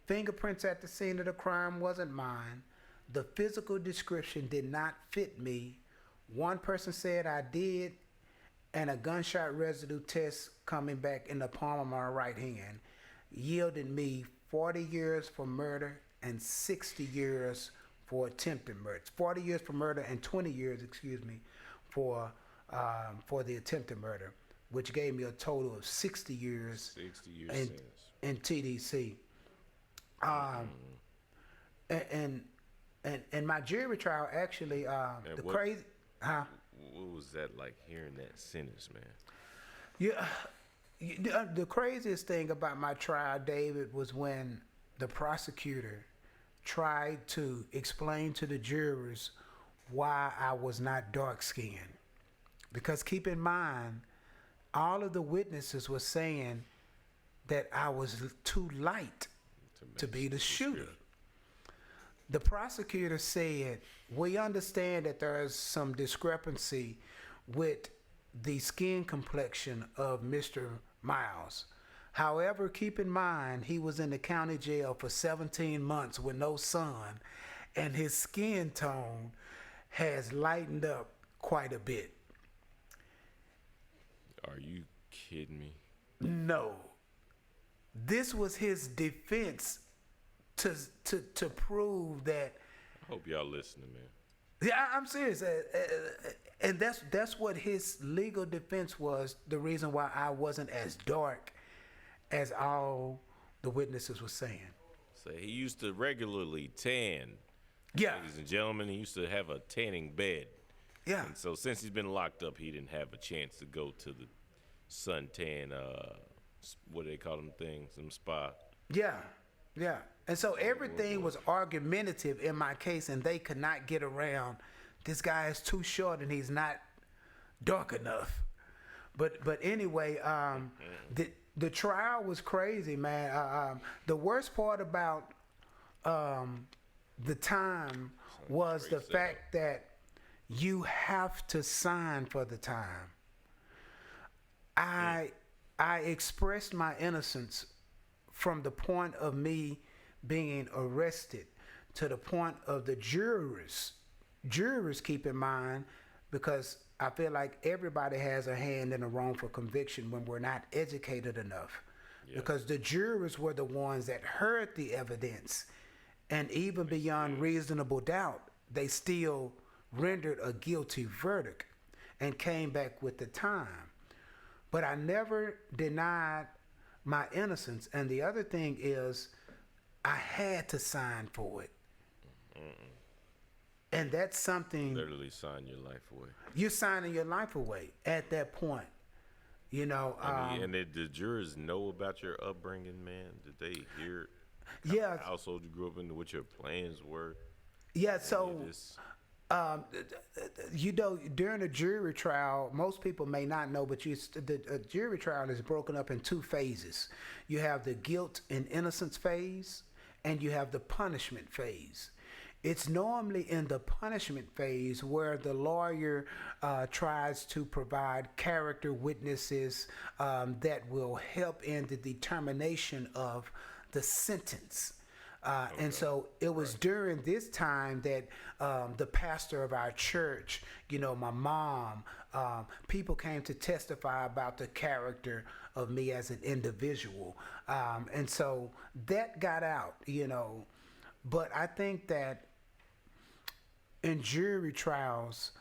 Fingerprints at the scene of the crime wasn't mine. The physical description did not fit me. One person said I did, and a gunshot residue test coming back in the palm of my right hand yielded me 40 years for murder and 60 years for attempted murder. 40 years for murder and 20 years, for the attempted murder, which gave me a total of 60 years in TDC. And my jury trial actually, what was that like, hearing that sentence, man? Yeah, the craziest thing about my trial, David, was when the prosecutor tried to explain to the jurors why I was not dark-skinned. Because keep in mind, all of the witnesses were saying that I was too light to be the shooter. The prosecutor said, we understand that there is some discrepancy with the skin complexion of Mr. Miles. However, keep in mind, he was in the county jail for 17 months with no sun, and his skin tone has lightened up quite a bit. Are you kidding me? No. This was his defense to prove that. I hope y'all listening, man. Yeah, I'm serious. And that's what his legal defense was. The reason why I wasn't as dark as all the witnesses were saying. So he used to regularly tan. Yeah, Ladies and gentlemen, he used to have a tanning bed. yeah, And so since he's been locked up, he didn't have a chance to go to the suntan, what do they call them things, some spa. yeah, yeah. And so everything was argumentative in my case, and they could not get around. This guy is too short, and he's not dark enough. But anyway, the trial was crazy, man. The worst part about the time was the fact that you have to sign for the time. I expressed my innocence from the point of me being arrested to the point of the jurors. Jurors, keep in mind, because I feel like everybody has a hand in a wrongful conviction when we're not educated enough. Yeah. Because the jurors were the ones that heard the evidence, and even beyond reasonable doubt, they still rendered a guilty verdict and came back with the time. But I never denied my innocence. And the other thing is, I had to sign for it. And that's something. Literally sign your life away. You're signing your life away at that point. You know. And did the jurors know about your upbringing, man? Did they hear Yeah. household you grew up in, what your plans were? Yeah. So. This, You know, during a jury trial, most people may not know, but a jury trial is broken up in two phases. You have the guilt and innocence phase, and you have the punishment phase. It's normally in the punishment phase where the lawyer tries to provide character witnesses that will help in the determination of the sentence. And so it was during this time that the pastor of our church, you know, my mom, people came to testify about the character of me as an individual. And so that got out, you know. But I think that in jury trials,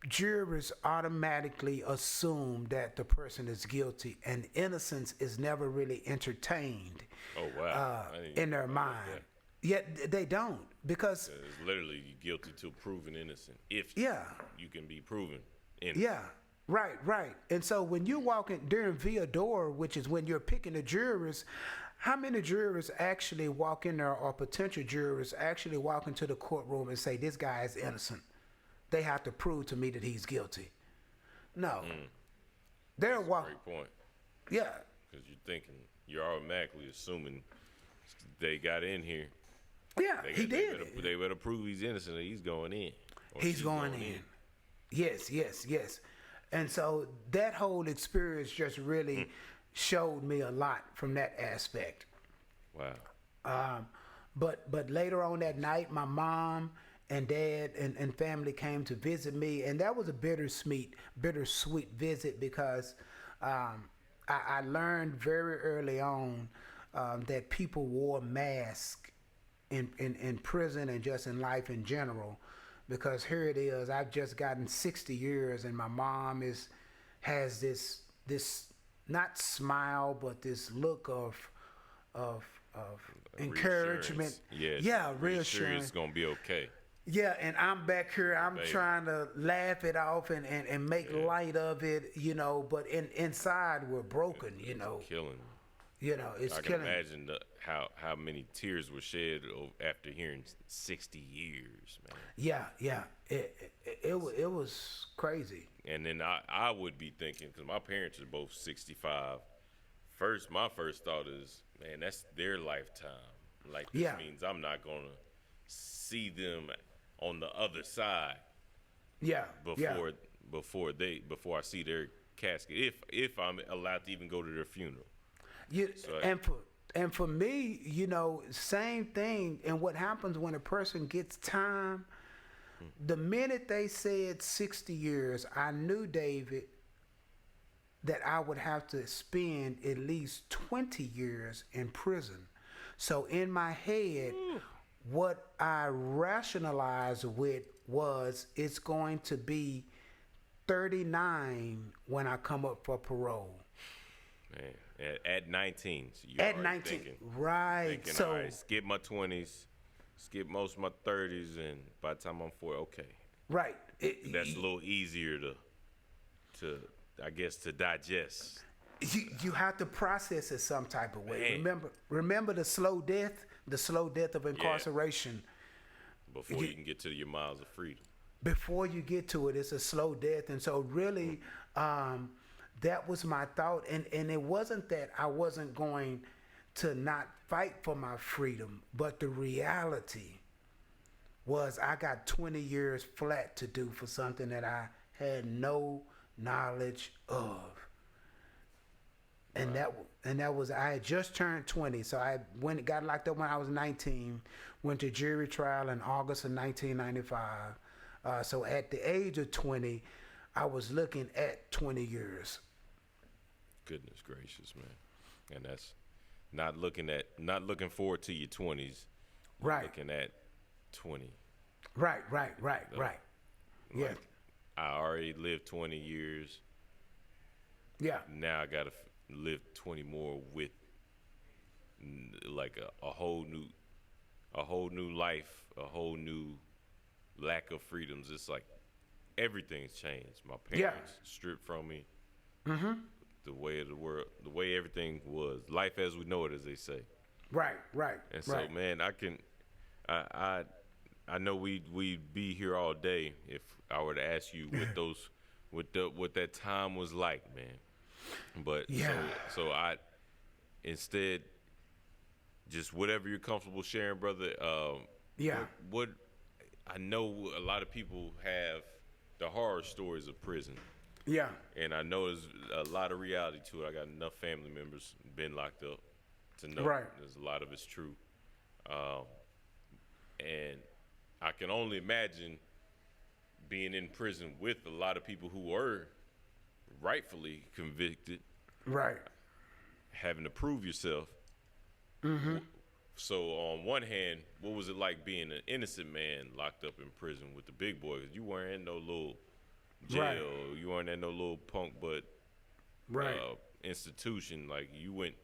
jurors automatically assume that the person is guilty, and innocence is never really entertained in their mind. Yet they don't, because it's literally guilty till proven innocent. If you can be proven innocent. Yeah, right. And so when you walk in during via d'or, which is when you're picking the jurors, how many jurors actually walk in there, or potential jurors actually walk into the courtroom and say, this guy is innocent? They have to prove to me that he's guilty. No. They're walking. Great point. Yeah. Because you're automatically assuming they got in here. Yeah, he did. They better prove he's innocent or he's going in. He's going in. Yes. And so that whole experience just really showed me a lot from that aspect. Wow. But later on that night, my mom and dad and family came to visit me, and that was a bittersweet visit, because I learned very early on that people wore masks in prison and just in life in general, because here it is, I've just gotten 60 years, and my mom has this not smile, but this look of encouragement. Reassurance it's gonna be okay. Yeah, and I'm back here. I'm trying to laugh it off and make light of it, you know. But inside we're broken, you know. Killing. You know, it's I killing. can imagine how many tears were shed after hearing 60 years, man. Yeah. It was crazy. And then I would be thinking, because my parents are both 65. My first thought is, man, that's their lifetime. Like, this means I'm not gonna see them on the other side. Before I see their casket, if I'm allowed to even go to their funeral. And for me, you know, same thing. And what happens when a person gets time, the minute they said 60 years, I knew, David, that I would have to spend at least 20 years in prison. So in my head, what I rationalized with was it's going to be 39 when I come up for parole. Man, at 19, so you're At 19, thinking, right? So all right, skip my 20s, skip most of my 30s, and by the time I'm 40, okay, right. that's a little easier to I guess to digest. You have to process it some type of way. Man. Remember the slow death of incarceration. Before you can get to your miles of freedom. Before you get to it, it's a slow death. And so really, that was my thought. And it wasn't that I wasn't going to not fight for my freedom, but the reality was I got 20 years flat to do for something that I had no knowledge of. And that was, I had just turned 20, so I got locked up when I was 19, went to jury trial in August of 1995. So at the age of 20, I was looking at 20 years. Goodness gracious, man. And that's not looking forward to your 20s. Right. Looking at 20. Right. Yeah. I already lived 20 years. Yeah. Now I got to live 20 more with like a whole new life, a whole new lack of freedoms. It's like everything's changed. My parents stripped from me. Mm-hmm. The way of the world, the way everything was, life as we know it, as they say. Right. And so, man, I know we'd be here all day if I were to ask you what that time was like, man. But so I instead just whatever you're comfortable sharing, brother. What I know a lot of people have the horror stories of prison. Yeah. And I know there's a lot of reality to it. I got enough family members been locked up to know there's a lot of it's true. And I can only imagine being in prison with a lot of people who were rightfully convicted. Right. Having to prove yourself. Mm-hmm. So on one hand, what was it like being an innocent man locked up in prison with the big boys? You weren't in no little jail. You weren't in no little punk butt institution. Like you went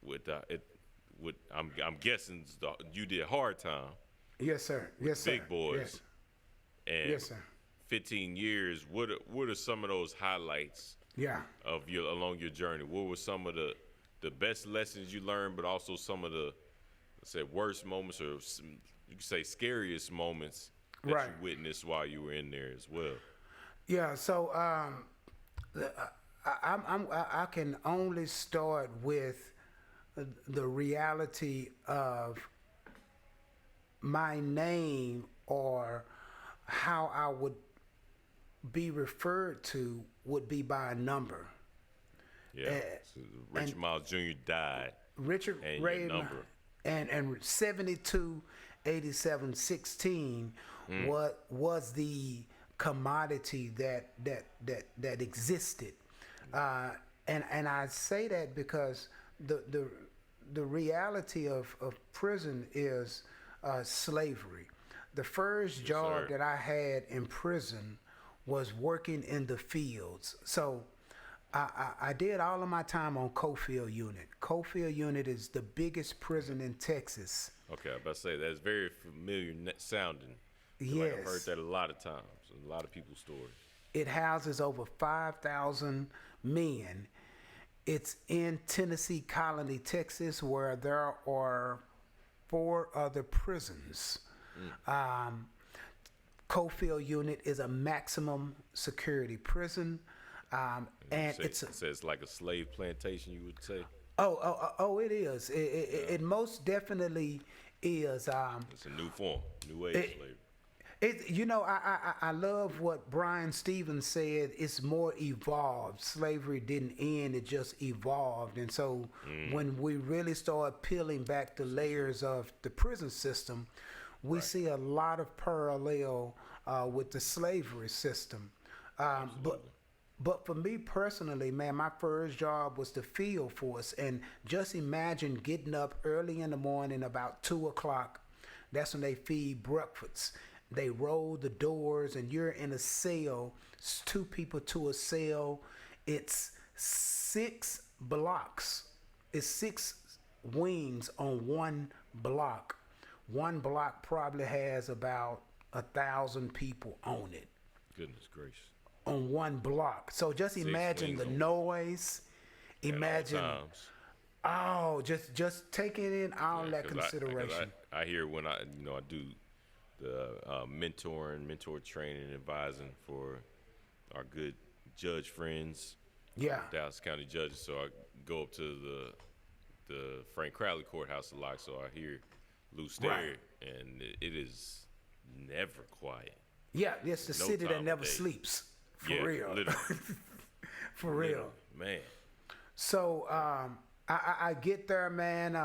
with I'm guessing you did hard time. Yes, sir. Yes, sir. Big boys. Yes. And Yes, sir. 15 years. What are some of those highlights? Yeah. Of along your journey? What were some of the best lessons you learned, but also some of the, let's say, worst moments, or you could say scariest moments that you witnessed while you were in there as well? Yeah. So I can only start with the reality of my name or how I would be referred to would be by a number. Yeah. So Richard Miles Jr. died. Richard and Ray your number. And 72 87 16 what was the commodity that existed. And I say that because the reality of prison is slavery. The first job that I had in prison was working in the fields. So I did all of my time on Cofield Unit. Cofield Unit is the biggest prison in Texas. Okay, I was about to say that's very familiar sounding. Yes. Like I've heard that a lot of times, in a lot of people's stories. It houses over 5,000 men. It's in Tennessee Colony, Texas, where there are 4 other prisons. Cofield Unit is a maximum security prison. And it's like a slave plantation, you would say? Oh, it is. It most definitely is. It's a new form, new age slavery. I love what Brian Stevens said. It's more evolved. Slavery didn't end; it just evolved. And so, when we really start peeling back the layers of the prison system, we see a lot of parallel with the slavery system. But for me personally, man, my first job was the field force, and just imagine getting up early in the morning, about 2 o'clock, That's when they feed breakfasts. They roll the doors, and you're in a cell. It's 2 people to a cell. It's 6 blocks. It's 6 wings on one block. One block probably has about 1,000 people on it. Goodness gracious. On one block. So just 6 imagine the noise. Imagine. Oh, just taking in all that consideration. I hear when I do the mentor training and advising for our good judge friends, Dallas County judges. So I go up to the Frank Crowley courthouse a lot, so I hear loose there, and it is never quiet. Yeah, it's the city that never sleeps. For real. Literally. For real. Man. So I get there, man,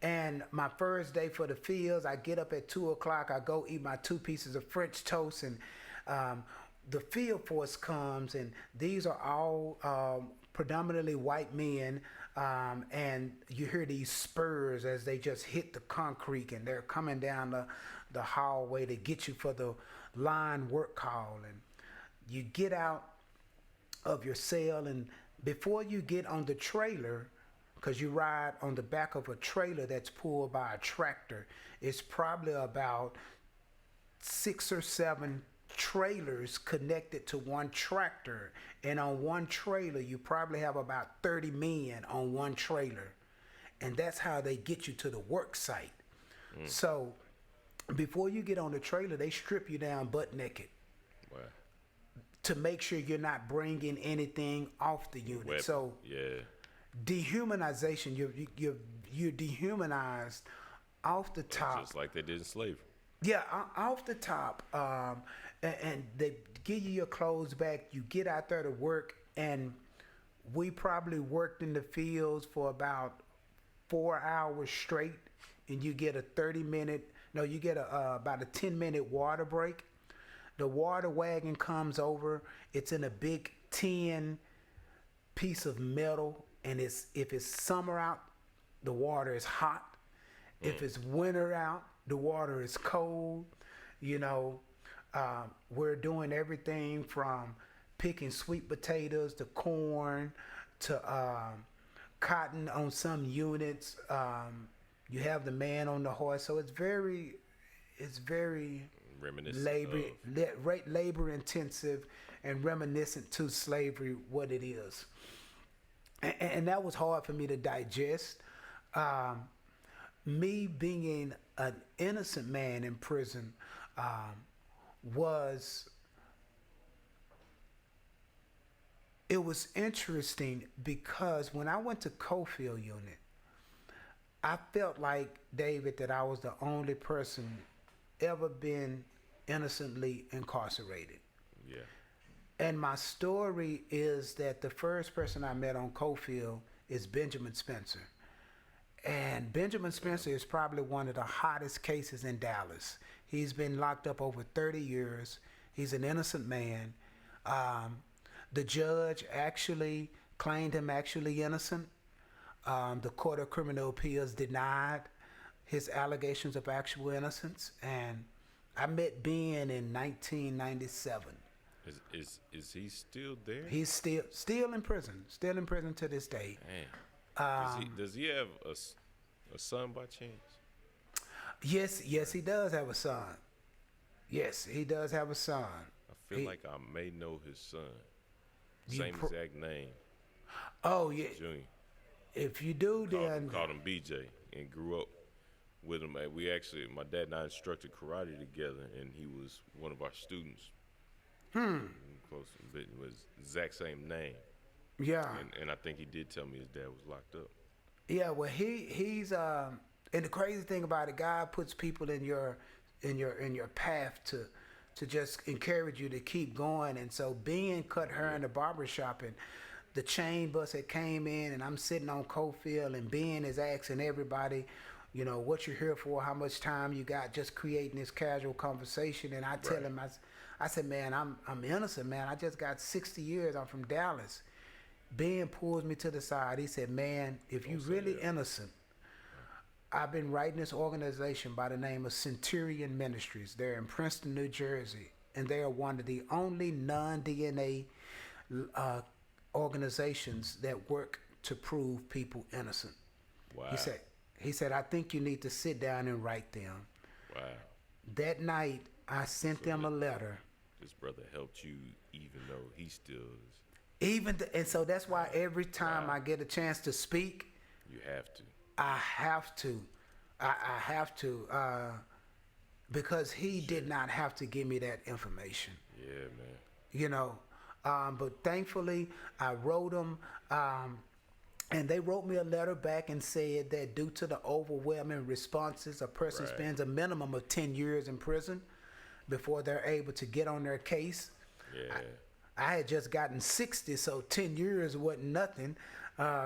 and my first day for the fields, I get up at 2 o'clock. I go eat my 2 pieces of French toast, and the field force comes, and these are all predominantly white men, and you hear these spurs as they just hit the concrete, and they're coming down the hallway to get you for the line work call. And you get out of your cell, and before you get on the trailer, because you ride on the back of a trailer that's pulled by a tractor, it's probably about 6 or 7 trailers connected to one tractor, and on one trailer you probably have about 30 men on one trailer, and that's how they get you to the work site. So before you get on the trailer, they strip you down butt naked. Wow. To make sure you're not bringing anything off the unit. Weapon. So dehumanization, you're dehumanized off the top. Just like they did in slavery. Yeah, off the top, and they give you your clothes back. You get out there to work, and we probably worked in the fields for about 4 hours straight, and you get a about a 10-minute water break. The water wagon comes over. It's in a big tin piece of metal, and if it's summer out, the water is hot. If it's winter out, the water is cold. We're doing everything from picking sweet potatoes to corn to cotton on some units. You have the man on the horse, so it's very labor intensive and reminiscent to slavery, what it is. And that was hard for me to digest. Me being an innocent man in prison was interesting, because when I went to Cofield unit, I felt like, David, that I was the only person ever been innocently incarcerated. Yeah. And my story is that the first person I met on Cofield is Benjamin Spencer. And Benjamin Spencer is probably one of the hottest cases in Dallas. He's been locked up over 30 years. He's an innocent man. The judge actually claimed him innocent. The Court of Criminal Appeals denied his allegations of actual innocence. And I met Ben in 1997. Is he still there? He's still in prison. Still in prison to this day. Man. Does he have a son by chance? Yes, he does have a son. Yes, he does have a son. I feel like I may know his son. Same exact name. Oh, yeah. Junior. If you do, then... Called him BJ and grew up with him. My dad and I instructed karate together, and he was one of our students. Close, but it was the exact same name. Yeah. And I think he did tell me his dad was locked up. Yeah, well, he's and the crazy thing about it, God puts people in your path to just encourage you to keep going. And so Ben cut her in the barbershop, and the chain bus had came in, and I'm sitting on Cofield, and Ben is asking everybody, what you're here for, how much time you got, just creating this casual conversation. And I tell him, I said, man, I'm innocent, man. I just got 60 years. I'm from Dallas. Ben pulls me to the side. He said, man, if you're really innocent, I've been writing this organization by the name of Centurion Ministries. They're in Princeton, New Jersey, and they are one of the only non-DNA organizations that work to prove people innocent. Wow. He said, I think you need to sit down and write them. Wow. That night, I sent them a letter. This brother helped you, even though he still is. And so that's why every time I get a chance to speak, you have to. I have to. I have to. Because he did not have to give me that information. Yeah, man. You know, but thankfully I wrote them, and they wrote me a letter back and said that due to the overwhelming responses, a person spends a minimum of 10 years in prison before they're able to get on their case. Yeah. I had just gotten 60, so 10 years wasn't nothing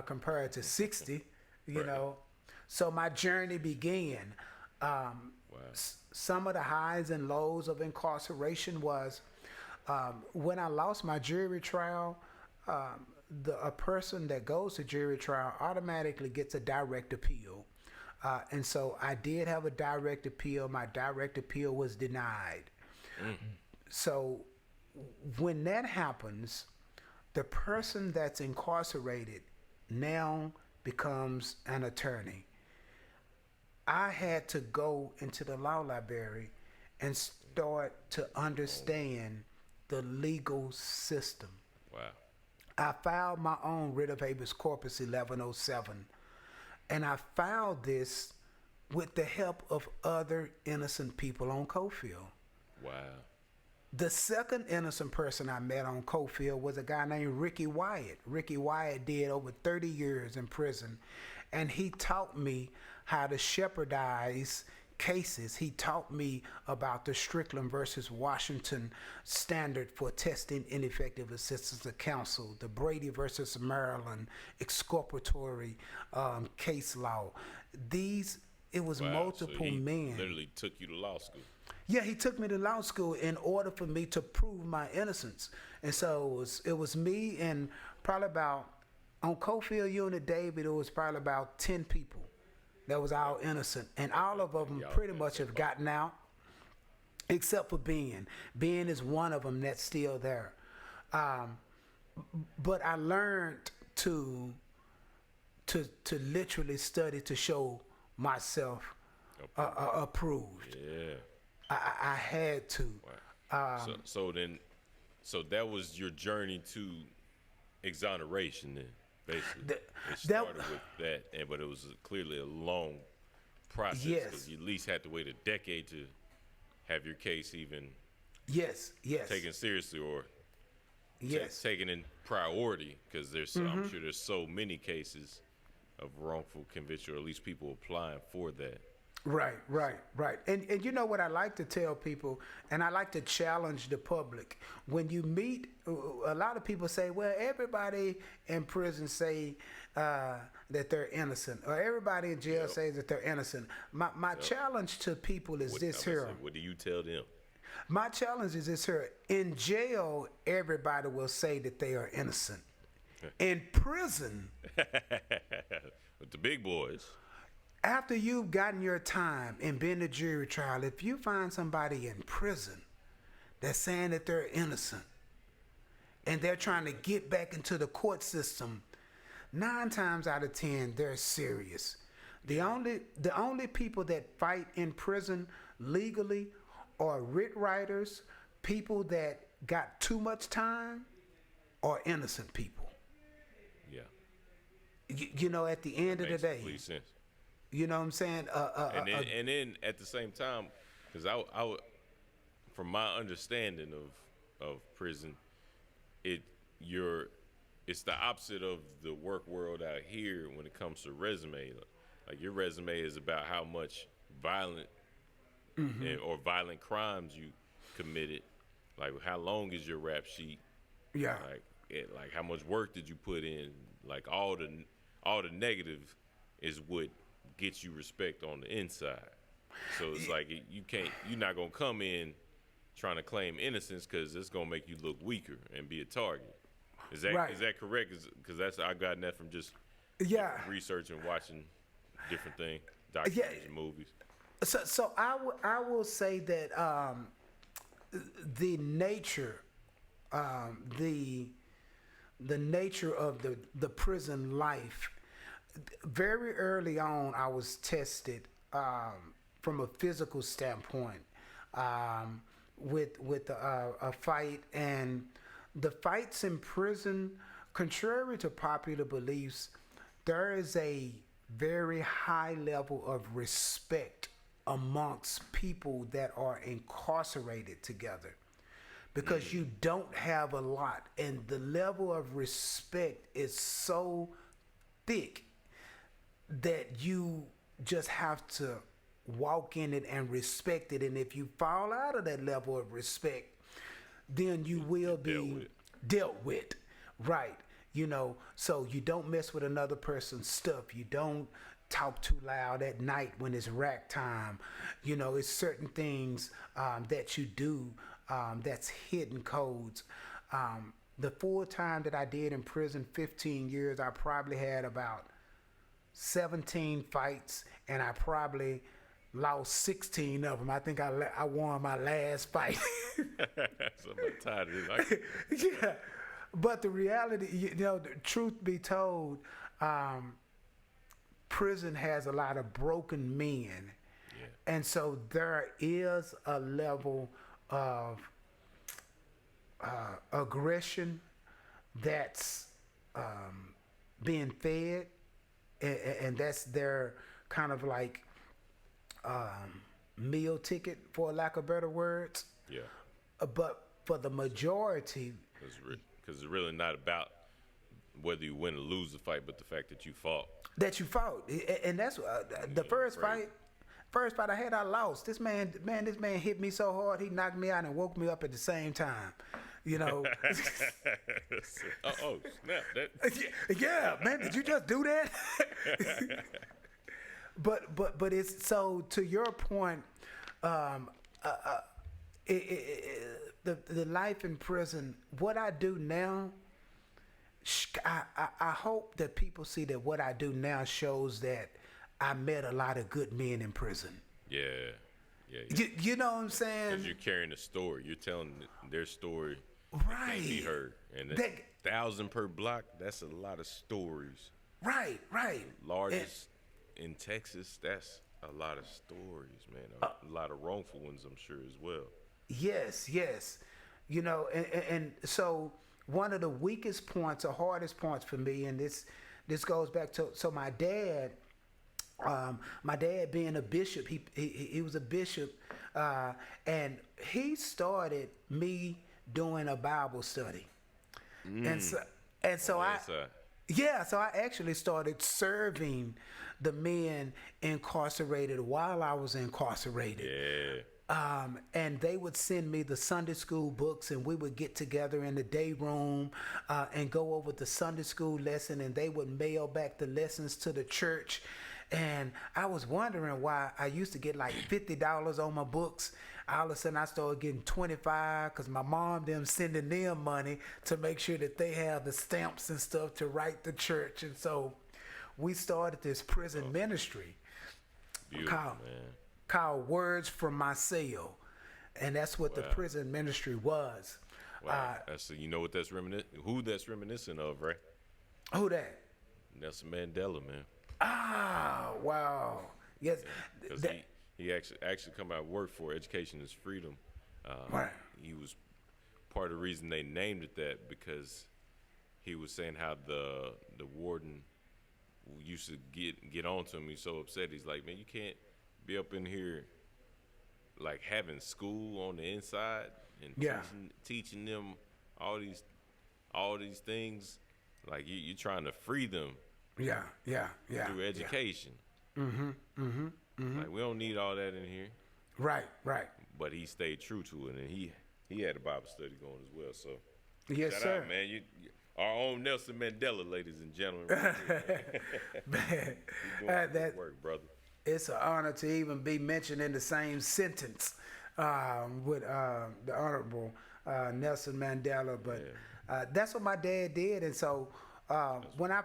compared to 60, you know. So my journey began. Some of the highs and lows of incarceration was when I lost my jury trial, a person that goes to jury trial automatically gets a direct appeal. And so I did have a direct appeal. My direct appeal was denied. So when that happens, the person that's incarcerated now becomes an attorney. I had to go into the law library and start to understand the legal system. Wow. I filed my own writ of habeas corpus 1107, and I filed this with the help of other innocent people on Cofield. Wow. The second innocent person I met on Cofield was a guy named Ricky Wyatt. Ricky Wyatt did over 30 years in prison, and he taught me how to shepherdize cases. He taught me about the Strickland versus Washington standard for testing ineffective assistance of counsel, the Brady versus Maryland exculpatory case law. It was multiple so he men. Literally took you to law school. Yeah, he took me to law school in order for me to prove my innocence. And so it was me and probably about, on Cofield Unit, David, it was probably about 10 people that was all innocent. And all of them pretty much have gotten out, except for Ben. Ben is one of them that's still there. But I learned to literally study to show myself approved. Yeah. I had to. Wow. So that was your journey to exoneration then, basically. It started with that, but it was clearly a long process. Yes. Because you at least had to wait a decade to have your case even taken seriously or taken in priority, because I'm sure there's so many cases of wrongful conviction, or at least people applying for that. Right. And you know what I like to tell people, and I like to challenge the public. When you meet, a lot of people say, well, everybody in prison say that they're innocent, or everybody in jail says that they're innocent. My challenge to people is this here. What do you tell them? My challenge is this here. In jail, everybody will say that they are innocent. In prison, with the big boys, after you've gotten your time and been to jury trial, if you find somebody in prison that's saying that they're innocent and they're trying to get back into the court system, 9 times out of 10, they're serious. The only people that fight in prison legally are writ writers, people that got too much time, or innocent people. Yeah. You know, at the end of the day. Makes complete sense. You know what I'm saying? And then at the same time, because I from my understanding of prison, it's the opposite of the work world out here when it comes to resume. Like your resume is about how much violent or violent crimes you committed. Like how long is your rap sheet? Yeah. Like how much work did you put in? Like all the negative is what gets you respect on the inside. So it's like you're not gonna come in trying to claim innocence, because it's gonna make you look weaker and be a target. Is that correct? Because I gotten that from just researching, watching different things. documentaries and movies. So I will say that the nature, the nature of the prison life. Very early on, I was tested from a physical standpoint with a fight, and the fights in prison, contrary to popular beliefs, there is a very high level of respect amongst people that are incarcerated together, because you don't have a lot, and the level of respect is so thick that you just have to walk in it and respect it. And if you fall out of that level of respect, then you will be dealt with. Right. So you don't mess with another person's stuff. You don't talk too loud at night when it's rack time. It's certain things that you do that's hidden codes. The full time that I did in prison, 15 years, I probably had about 17 fights, and I probably lost 16 of them. I think I won my last fight. So I'm tired of it. Like, yeah. But the reality, the truth be told, prison has a lot of broken men. Yeah. And so there is a level of aggression that's being fed, and that's their kind of like meal ticket, for lack of better words. Yeah. But for the majority, because it's really not about whether you win or lose the fight, but the fact that you fought. And that's the first fight. First fight I had, I lost. This man hit me so hard, he knocked me out and woke me up at the same time. Oh, snap! Yeah, man, did you just do that? But it's so, to your point, the life in prison. What I do now, I hope that people see that what I do now shows that I met a lot of good men in prison. Yeah. You know what I'm saying? Because you're carrying a story. You're telling their story. Right. Can't be heard. And 1,000 per block, that's a lot of stories. Right. Largest in Texas, that's a lot of stories, man. A lot of wrongful ones, I'm sure, as well. Yes. And so one of the weakest points or hardest points for me, and this goes back to, so my dad being a bishop, he was a bishop, and he started me doing a Bible study. And so I actually started serving the men incarcerated while I was incarcerated. Yeah. And they would send me the Sunday school books, and we would get together in the day room and go over the Sunday school lesson, and they would mail back the lessons to the church. And I was wondering why I used to get like $50 on my books. All of a sudden I started getting $25 because my mom them sending them money to make sure that they have the stamps and stuff to write the church. And so we started this prison ministry called Words from My Cell. And that's what the prison ministry was. Wow. You know what who that's reminiscent of, right? Who that? Nelson Mandela, man. Ah, wow. Yes. Because he actually come out and work for Education is Freedom. Right. He was part of the reason they named it that, because he was saying how the warden used to get on to him. He's so upset. He's like, man, you can't be up in here like having school on the inside and teaching them all these things. Like you're trying to free them. Yeah. Through education. Like, we don't need all that in here. Right. But he stayed true to it, and he had a Bible study going as well. So, yes, shout sir. out, man. You our own Nelson Mandela, ladies and gentlemen. Man, you're doing good work, brother. It's an honor to even be mentioned in the same sentence with the Honorable Nelson Mandela. But that's what my dad did, and so when I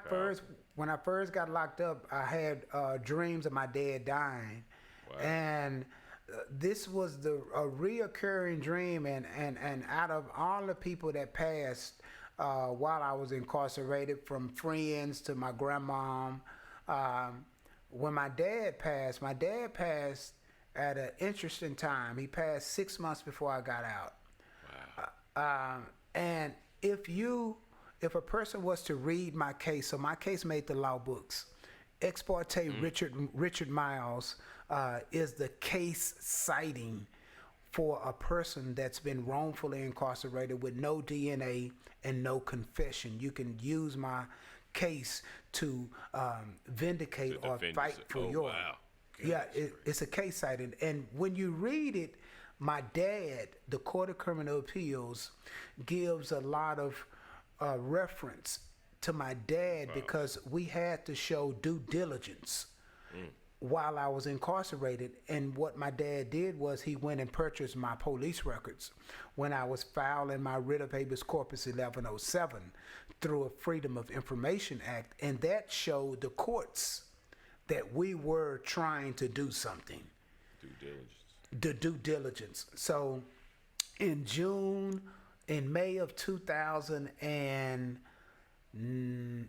when I first got locked up, I had dreams of my dad dying, Wow. and this was a reoccurring dream. And out of all the people that passed while I was incarcerated, from friends to my grandmom, when my dad passed at an interesting time. He passed 6 months before I got out. Wow. And if a person was to read my case, so my case made the law books. Ex parte Richard Miles is the case citing for a person that's been wrongfully incarcerated with no DNA and no confession. You can use my case to vindicate or fight for your. Wow. Yeah, it's a case citing. And when you read it, my dad, the Court of Criminal Appeals, gives a lot of reference to my dad because we had to show due diligence while I was incarcerated. And what my dad did was he went and purchased my police records when I was filing my writ of habeas corpus 1107 through a Freedom of Information Act. And that showed the courts that we were trying to do something. Due diligence. The due diligence. So in May of 2009,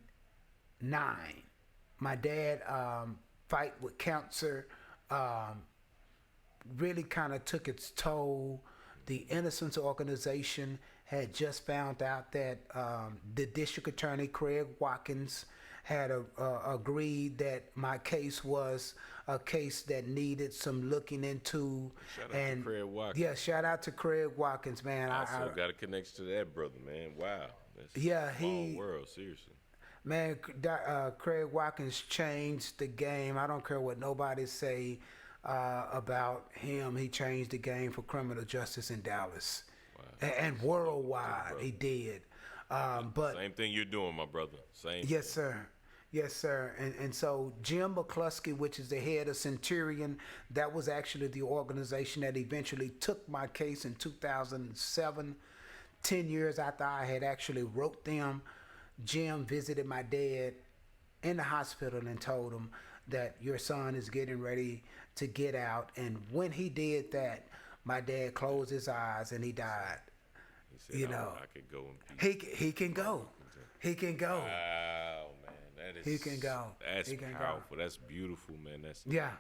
my dad fight with cancer really kind of took its toll. The Innocence Organization had just found out that the district attorney, Craig Watkins, had agreed that my case was a case that needed some looking into. Shout out to Craig Watkins. Yeah, shout out to Craig Watkins, man. I also got a connection to that brother, man. Wow. That's yeah, a small world, seriously. Man, Craig Watkins changed the game. I don't care what nobody say about him. He changed the game for criminal justice in Dallas. Wow. And worldwide, he did. But same thing you're doing, my brother. Same. Yes, sir. Yes, sir. And so Jim McCluskey, which is the head of Centurion, that was actually the organization that eventually took my case in 2007, 10 years after I had actually wrote them. Jim visited my dad in the hospital and told him that your son is getting ready to get out. And when he did that, my dad closed his eyes and he died. He said, I could go in peace. He can go. He can go. Wow, man. That is, he can go. That's he can powerful. Go. That's beautiful, man. That's yeah.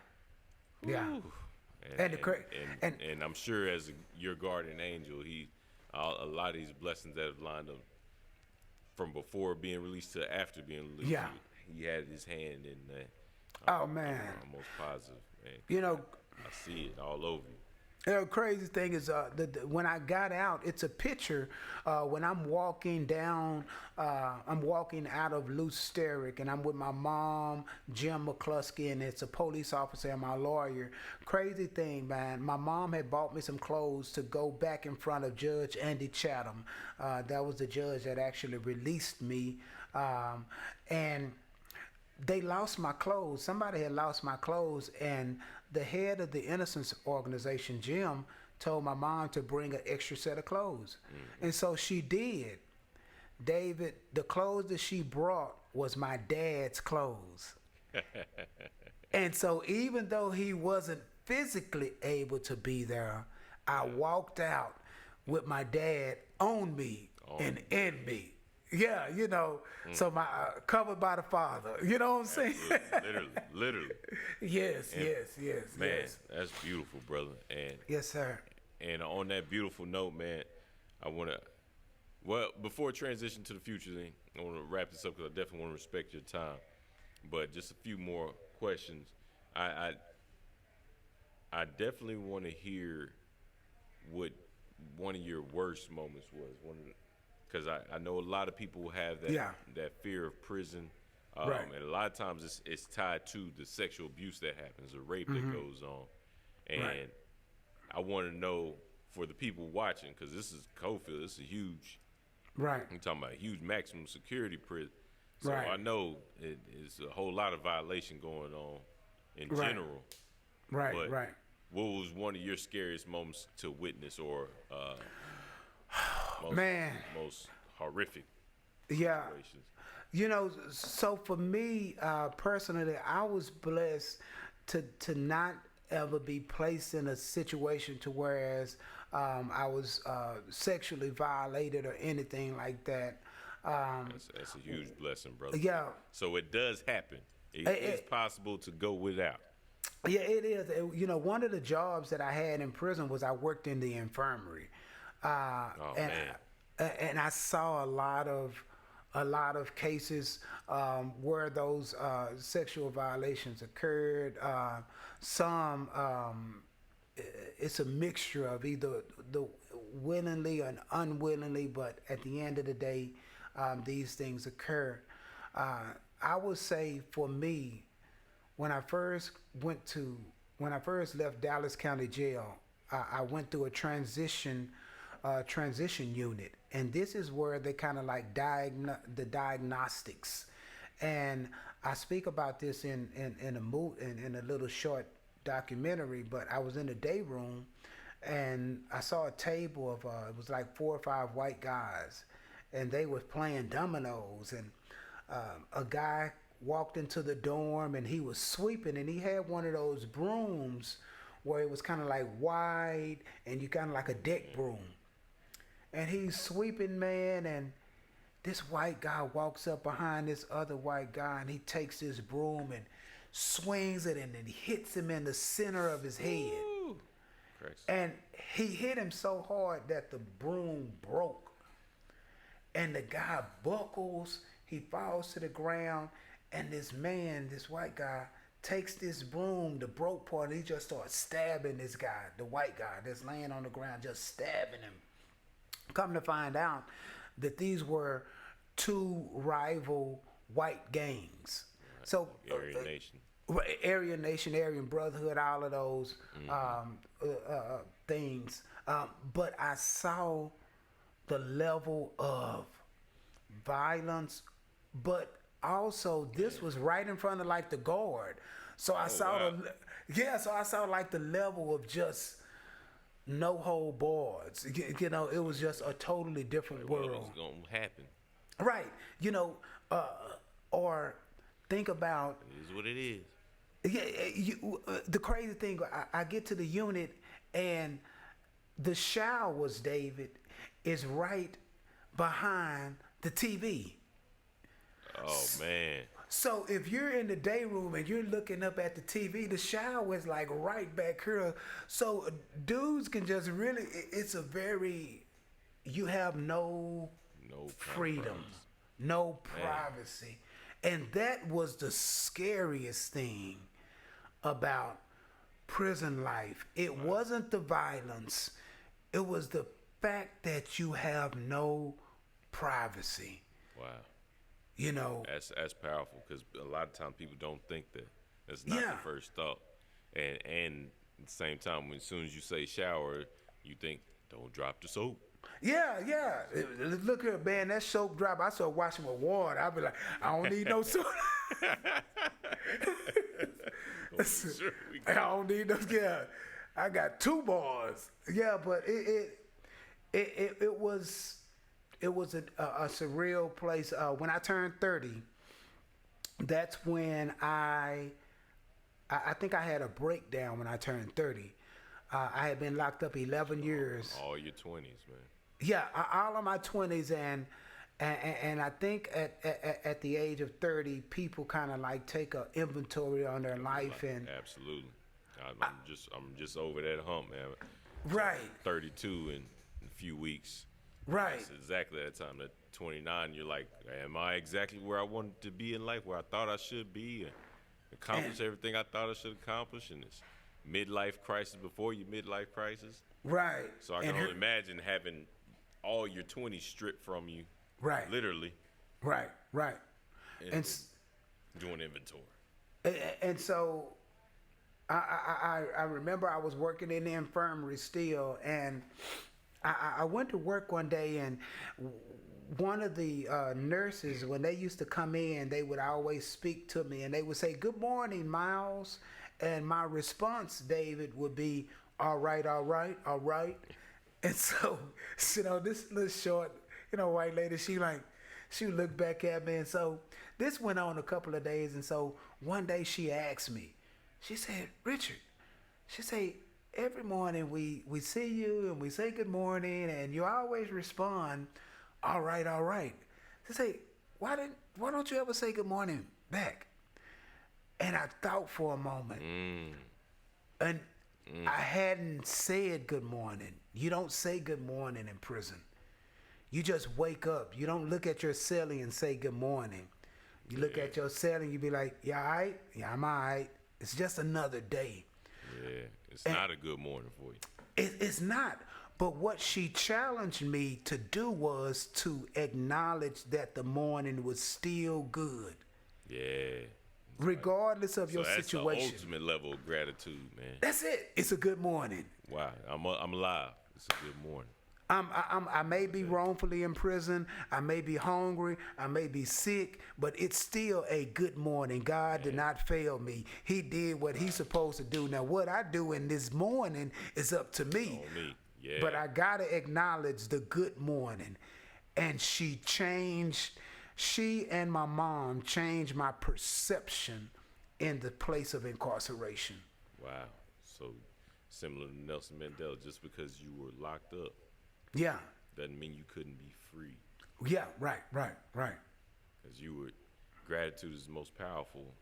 And I'm sure as your guardian angel, a lot of these blessings that have lined up from before being released to after being released. Yeah. He had his hand in that. Oh man. I'm most positive, man. You know, I see it all over you. The crazy thing is, when I got out, it's a picture when I'm walking down, I'm walking out of Luce Steric, and I'm with my mom, Jim McCluskey, and it's a police officer and my lawyer. Crazy thing, man. My mom had bought me some clothes to go back in front of Judge Andy Chatham. That was the judge that actually released me. And they lost my clothes. Somebody had lost my clothes, and the head of the Innocence Organization, Jim, told my mom to bring an extra set of clothes. Mm-hmm. And so she did. David, the clothes that she brought was my dad's clothes. And so even though he wasn't physically able to be there, I walked out with my dad on me and in me. Yeah, you know, so my covered by the Father. You know what I'm saying? Literally. Yes. Man, that's beautiful, brother. And yes, sir. And on that beautiful note, man, I want to, before transition to the future thing, I want to wrap this up because I definitely want to respect your time. But just a few more questions. I definitely want to hear what one of your worst moments was. Because I know a lot of people have that fear of prison. Right. And a lot of times it's tied to the sexual abuse that happens, the rape that goes on. And I want to know, for the people watching, because this is Cofield, this is huge. Right. I'm talking about a huge maximum security prison. So I know it's a whole lot of violation going on in general. Right. What was one of your scariest moments to witness, or most horrific situations? So for me personally, I was blessed to not ever be placed in a situation to whereas I was sexually violated or anything like that. That's a huge blessing, brother. Yeah. So it does happen. It's possible to go without. Yeah, it is. One of the jobs that I had in prison was I worked in the infirmary, and man. and I saw a lot of cases where those sexual violations occurred. Some it's a mixture of either the willingly and unwillingly, but at the end of the day, these things occur. I would say for me, when I first left Dallas County Jail, I went through a transition unit, and this is where they kind of like the diagnostics, and I speak about this in a little short documentary. But I was in the day room, and I saw a table of it was like 4 or 5 white guys, and they was playing dominoes, and a guy walked into the dorm and he was sweeping, and he had one of those brooms where it was kind of like wide and you kind of like a deck broom, and he's sweeping, man, and this white guy walks up behind this other white guy, and he takes this broom and swings it, and then hits him in the center of his head. Ooh. And he hit him so hard that the broom broke, and the guy buckles, he falls to the ground, and this white guy, takes this broom, the broke part, and he just starts stabbing this guy, the white guy that's laying on the ground, just stabbing him. Come to find out that these were 2 rival white gangs. Right. So Aryan Nation. Aryan Brotherhood, all of those things. But I saw the level of violence, but also this was right in front of like the guard. So I saw like the level of just no hold bars. It was just a totally different world. What was going to happen? Right. Or think about. It is what it is. Yeah. The crazy thing, I get to the unit, and the showers, David, is right behind the TV. Oh, man. So if you're in the day room and you're looking up at the TV, the shower is like right back here. So dudes can just really, you have no freedom, no privacy. And that was the scariest thing about prison life. It wasn't the violence. It was the fact that you have no privacy. Wow. That's powerful, because a lot of times people don't think that. That's not the first thought. And at the same time, as soon as you say shower, you think, don't drop the soap. Yeah. Look here, man, that soap drop, I start washing with water. I'll be like, I don't need no soap. I don't need those. Yeah, I got 2 bars. Yeah, but it was a surreal place. When I turned 30, that's when I think I had a breakdown when I turned 30. I had been locked up 11 years. All your 20s, man. Yeah, all of my 20s, and I think at the age of 30, people kind of like take an inventory on their life. And absolutely, I'm just over that hump, man. Right. 32 in a few weeks. Right. That's exactly that time. At 29, you're like, am I exactly where I wanted to be in life, where I thought I should be, and accomplish everything I thought I should accomplish? And it's midlife crisis before your midlife crisis. Right. So I can only imagine having all your 20s stripped from you. Right. Literally. Right. And doing inventory. And so I remember I was working in the infirmary still, and I went to work one day, and one of the nurses, when they used to come in, they would always speak to me, and they would say, "Good morning, Miles." And my response, David, would be, all right. And so, this little short, white lady, she would look back at me. And so this went on a couple of days. And so one day she asked me, she said, Richard, she said, every morning we see you and we say good morning and you always respond, all right, all right. She said, why don't you ever say good morning back? And I thought for a moment. And I hadn't said good morning. You don't say good morning in prison. You just wake up. You don't look at your cellie and say good morning. You look at your cellie and you be like, you all right? Yeah, I'm all right. It's just another day. Yeah, it's not a good morning for you. It's not. But what she challenged me to do was to acknowledge that the morning was still good. Yeah. Regardless of your situation. That's the ultimate level of gratitude, man. That's it. It's a good morning. Wow, I'm alive. It's a good morning. I may be wrongfully in prison. I may be hungry. I may be sick, but it's still a good morning. God did not fail me. He did what he's supposed to do. Now, what I do in this morning is up to me. On me. Yeah. But I got to acknowledge the good morning. And she and my mom changed my perception in the place of incarceration. Wow. So similar to Nelson Mandela, just because you were locked up. Yeah. Doesn't mean you couldn't be free. Yeah, right. Because gratitude is the most powerful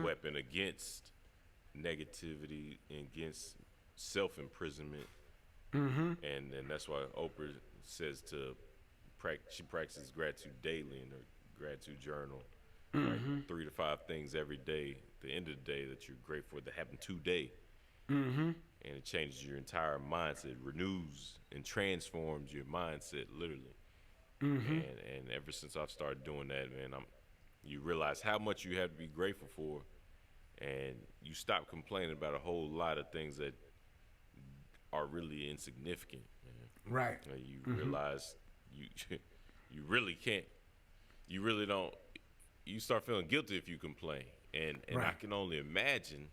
weapon against negativity, against self-imprisonment. And that's why Oprah says she practices gratitude daily in her gratitude journal. Right? 3 to 5 things every day, at the end of the day, that you're grateful that happened today. And it changes your entire mindset, it renews and transforms your mindset, literally. And ever since I've started doing that, man, you realize how much you have to be grateful for, and you stop complaining about a whole lot of things that are really insignificant, man. Right. You realize you really can't, you really don't, you start feeling guilty if you complain. And right. I can only imagine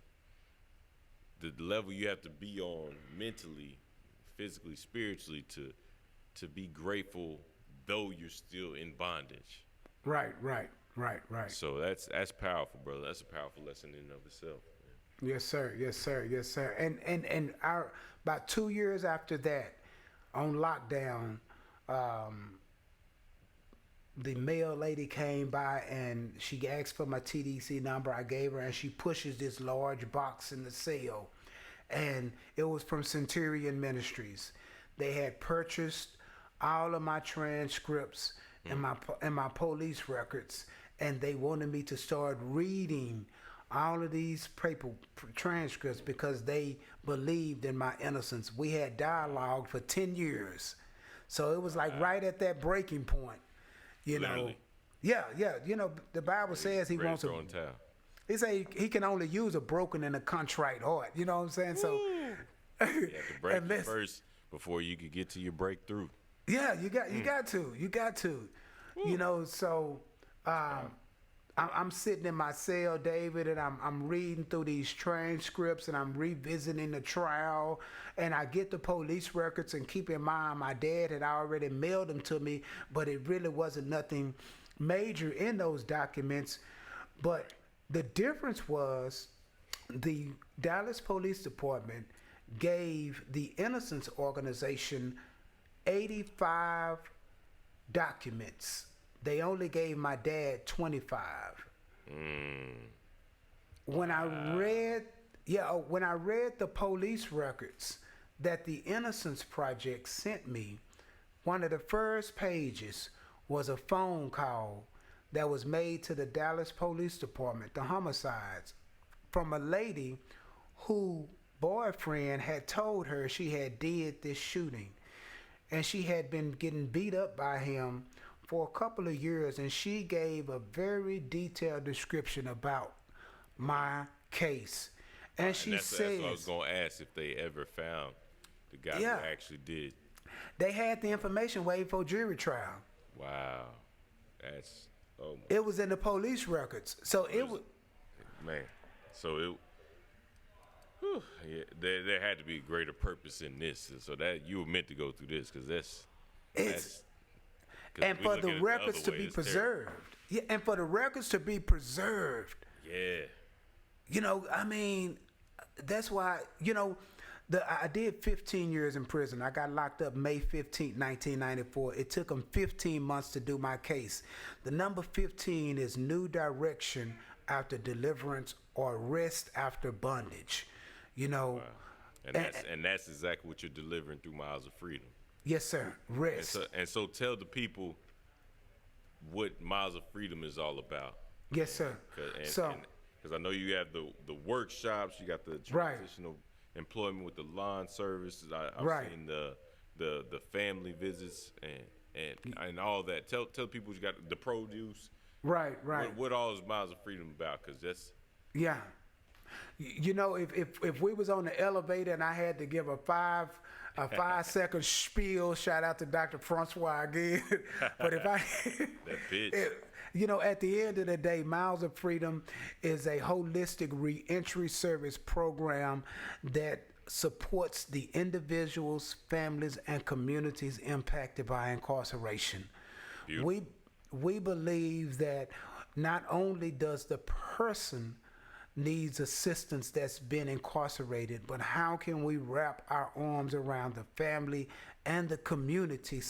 the level you have to be on mentally, physically, spiritually to be grateful though you're still in bondage. Right. So that's powerful, brother. That's a powerful lesson in and of itself. Man. Yes, sir. And about 2 years after that, on lockdown, the mail lady came by and she asked for my TDC number. I gave her, and she pushes this large box in the cell, and it was from Centurion Ministries. They had purchased all of my transcripts and my police records, and they wanted me to start reading all of these paper transcripts because they believed in my innocence. We had dialogue for 10 years. So it was like right at that breaking point, you Literally. know. Yeah. You know, the Bible says he wants throw in towel. He say he can only use a broken and a contrite heart. You know what I'm saying? So you have to break it first before you could get to your breakthrough. Yeah, you got to. You know, so I'm sitting in my cell, David, and I'm reading through these transcripts and I'm revisiting the trial, and I get the police records, and keep in mind my dad had already mailed them to me, but it really wasn't nothing major in those documents. But the difference was the Dallas Police Department gave the Innocence Organization 85 documents. They only gave my dad 25. When I read the police records that the Innocence Project sent me, one of the first pages was a phone call that was made to the Dallas Police Department, the homicides, from a lady who boyfriend had told her she had did this shooting, and she had been getting beat up by him for a couple of years, and she gave a very detailed description about my case. And she says, that's what I was going to ask, if they ever found the guy who actually did. They had the information waiting for jury trial. Wow. It was in the police records. So it was. Man. So it. Whew, yeah, there had to be a greater purpose in this. So that you were meant to go through this, because that's And for the records to be preserved. Yeah, and for the records to be preserved. Yeah. You know, I mean, that's why, you know, I did 15 years in prison. I got locked up May 15, 1994. It took them 15 months to do my case. The number 15 is new direction after deliverance or rest after bondage. You know. Wow. And that's exactly what you're delivering through Miles of Freedom. Yes, sir. Rest. And so tell the people what Miles of Freedom is all about. Yes, sir. Because I know you have the workshops, you got the transitional employment with the lawn service. I've seen the family visits and all that. Tell people you got the produce. Right. What all is Miles of Freedom about? Because that's You know, if we was on the elevator and I had to give a 5-second spiel, shout out to Dr. Francois again. But if I that bitch. You know, at the end of the day, Miles of Freedom is a holistic reentry service program that supports the individuals, families, and communities impacted by incarceration. Beautiful. We believe that not only does the person needs assistance that's been incarcerated, but how can we wrap our arms around the family and the community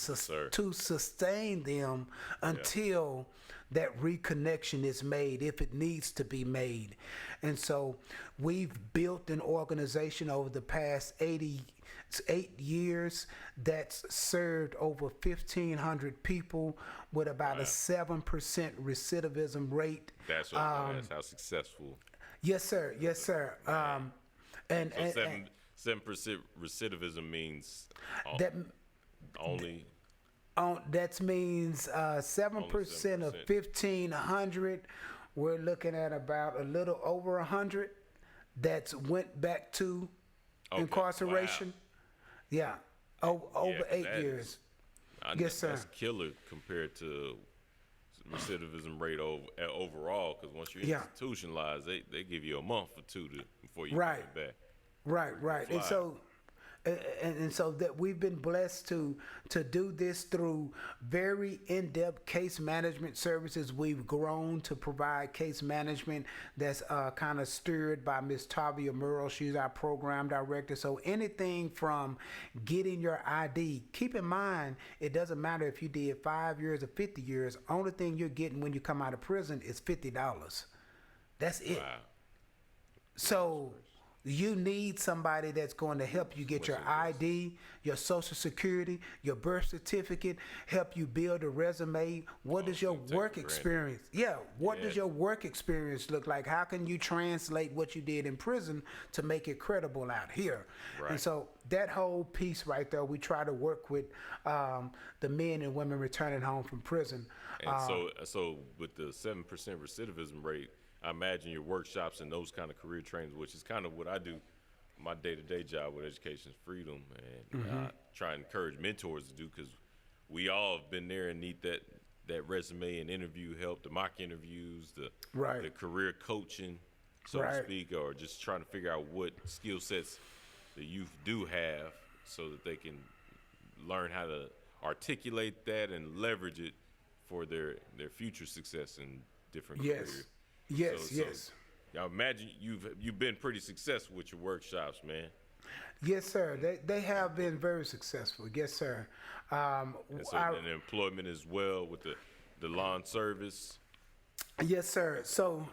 to sustain them until that reconnection is made, if it needs to be made. And so we've built an organization over the past 88 years that's served over 1,500 people with about a 7% recidivism rate. That's how successful. Yes, sir. Yes, sir. And 7% recidivism means only. That means 7% of 1,500. We're looking at about a little over 100 that's went back to incarceration. Wow. Yeah, over 8 years. Yes, sir. That's killer compared to recidivism rate overall, because once you're institutionalized, they give you a month or two before you come back. Right. And so that we've been blessed to do this through very in-depth case management services. We've grown to provide case management that's kind of steered by Ms. Tavia Murrow. She's our program director. So anything from getting your ID, keep in mind, it doesn't matter if you did 5 years or 50 years. Only thing you're getting when you come out of prison is $50. That's it. Wow. So you need somebody that's going to help you get your ID, your Social Security, your birth certificate, help you build a resume. What does your work experience? What does your work experience look like? How can you translate what you did in prison to make it credible out here? Right. And so that whole piece right there, we try to work with the men and women returning home from prison. And so with the 7% recidivism rate, I imagine your workshops and those kind of career trainings, which is kind of what I do, my day-to-day job with Education Freedom, and try and encourage mentors to do, because we all have been there and need that resume and interview help, the mock interviews, the career coaching, so to speak, or just trying to figure out what skill sets the youth do have so that they can learn how to articulate that and leverage it for their future success in different careers. Yes. I imagine you've been pretty successful with your workshops, man. Yes, sir. They have been very successful. Yes, sir. And employment as well with the lawn service. Yes, sir. So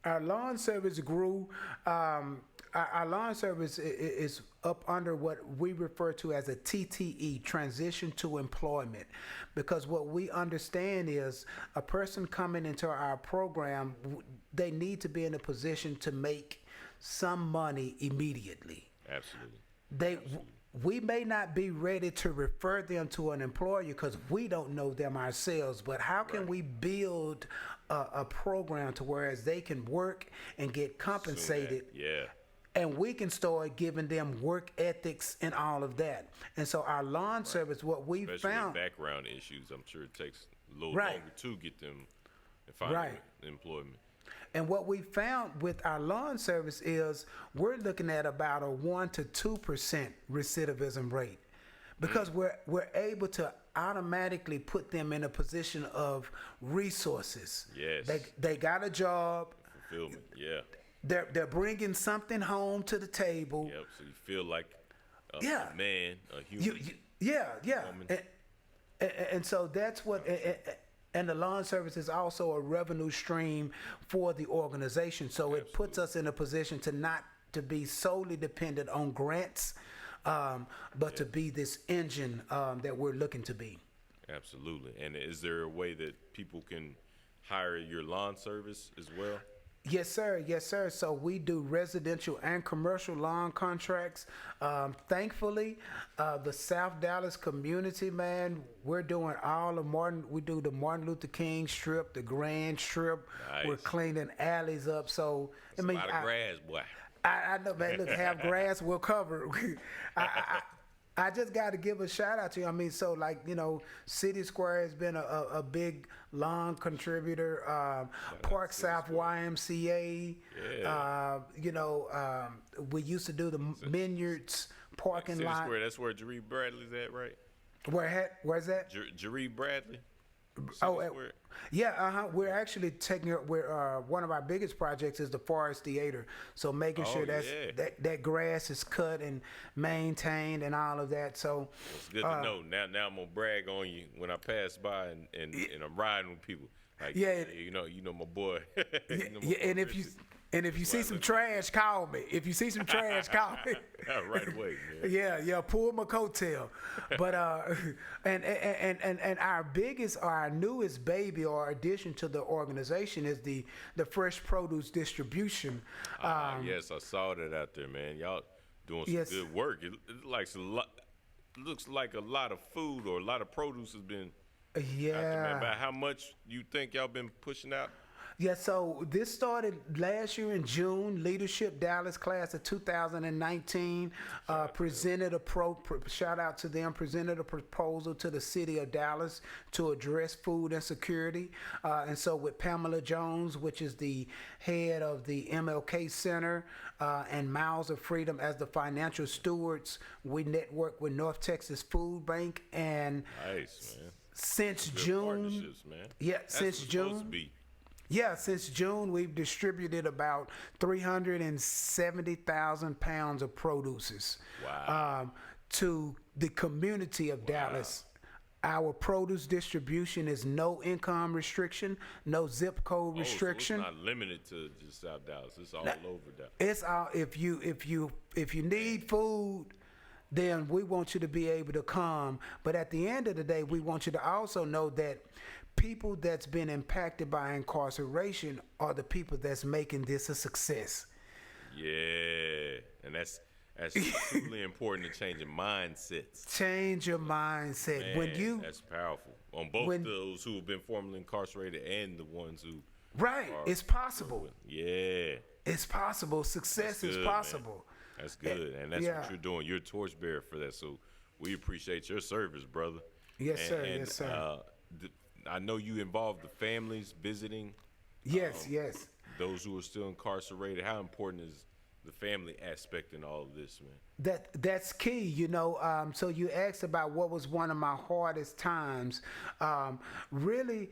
our lawn service grew. Our lawn service is up under what we refer to as a TTE, transition to employment, because what we understand is a person coming into our program, they need to be in a position to make some money immediately. Absolutely. We may not be ready to refer them to an employer because we don't know them ourselves, but how can we build a program to whereas they can work and get compensated? And we can start giving them work ethics and all of that. And so our lawn service, what we found, background issues, I'm sure it takes a little longer to get them and find employment. And what we found with our lawn service is we're looking at about a 1 to 2% recidivism rate, because we're able to automatically put them in a position of resources. Yes. They got a job. Fulfillment. Yeah. They're bringing something home to the table. Yep. So you feel like a man, a human. Yeah. Woman. And so that's what. And the lawn service is also a revenue stream for the organization. So it puts us in a position to not to be solely dependent on grants, but to be this engine that we're looking to be. Absolutely. And is there a way that people can hire your lawn service as well? Yes, sir. Yes, sir. So we do residential and commercial lawn contracts. Thankfully, the South Dallas community, man, we're doing all of Martin. We do the Martin Luther King Strip, the Grand Strip. Nice. We're cleaning alleys up. So It's a lot of grass, boy. I know, man. Look, have grass, we'll cover. I just got to give a shout out to you. I mean, so like, City Square has been a big lawn contributor. Park South YMCA. Yeah. We used to do the Minyards parking City lot. Square, that's where Jaree Bradley's at, right? Where's that? Jaree Bradley? Square? Yeah, we're actually one of our biggest projects is the Forest Theater. So making sure that grass is cut and maintained and all of that. So it's good to know. Now I'm gonna brag on you when I pass by and I'm riding with people. Like, you know my boy. And if you see some trash, call me. If you see some trash, call me. Right away, man. Yeah, pull my coattail. But and our newest baby or addition to the organization is the fresh produce distribution. Yes, I saw that out there, man. Y'all doing some good work. It looks like a lot of food or a lot of produce has been out there, man. About how much you think y'all been pushing out? Yeah, so this started last year in June. Leadership Dallas class of 2019 presented shout out to them, presented a proposal to the city of Dallas to address food insecurity. And so with Pamela Jones, which is the head of the MLK Center, and Miles of Freedom as the financial stewards, we network with North Texas Food Bank. And nice, man. Since Good June, man. Since June. Yeah, since June, we've distributed about 370,000 pounds of produces to the community of Dallas. Our produce distribution is no income restriction, no zip code restriction. So it's not limited to just South Dallas. It's all over Dallas. It's all if you need food, then we want you to be able to come. But at the end of the day, we want you to also know that people that's been impacted by incarceration are the people that's making this a success. Yeah, and that's truly important to changing mindsets. Change your mindset. Man, that's powerful. On both those who have been formerly incarcerated and the ones who it's possible. Yeah. It's possible. Success is possible. Man. That's good. And that's what you're doing. You're a torchbearer for that. So we appreciate your service, brother. Yes, sir. Yes, sir. I know you involved the families visiting. Yes. Those who are still incarcerated. How important is the family aspect in all of this, man? That's key, So you asked about what was one of my hardest times. Really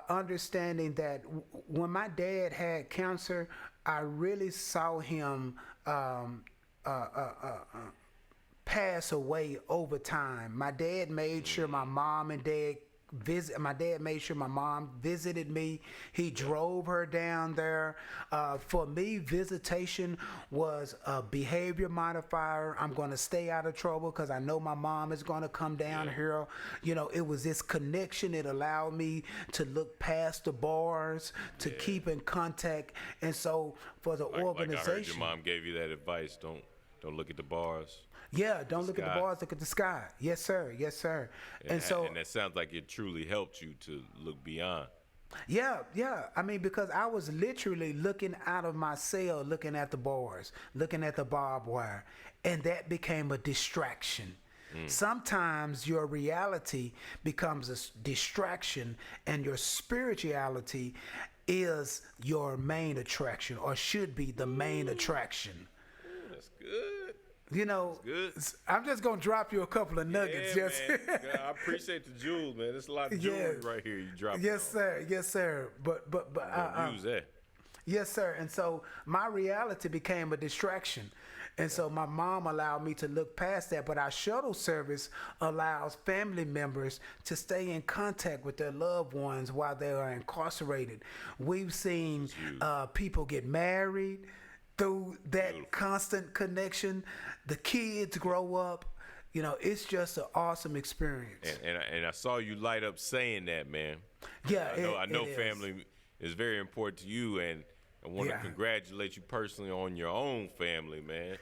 understanding that when my dad had cancer, I really saw him pass away over time. My dad made sure my mom and dad made sure my mom visited me. He drove her down there. For me, visitation was a behavior modifier. I'm going to stay out of trouble because I know my mom is going to come down here. It was this connection. It allowed me to look past the bars, to keep in contact. And so for the organization. Like I heard your mom gave you that advice. Don't look at the bars. Yeah, don't look at the bars, look at the sky. Yes, sir. And that sounds like it truly helped you to look beyond. Yeah. I mean, because I was literally looking out of my cell, looking at the bars, looking at the barbed wire, and that became a distraction. Sometimes your reality becomes a distraction, and your spirituality is your main attraction, or should be the main attraction. That's good. You know, good. I'm just gonna drop you a couple of nuggets. Yeah, Just man. I appreciate the jewels, man. There's a lot of jewelry right here you dropping. Yes, sir. Yes, sir. But use that. Yes, sir. And so my reality became a distraction. And so my mom allowed me to look past that. But our shuttle service allows family members to stay in contact with their loved ones while they are incarcerated. We've seen people get married through that Beautiful. Constant connection. The kids grow up. You know, it's just an awesome experience. And I saw you light up saying that, man. Yeah, I know family is very important to you, and I want to congratulate you personally on your own family, man.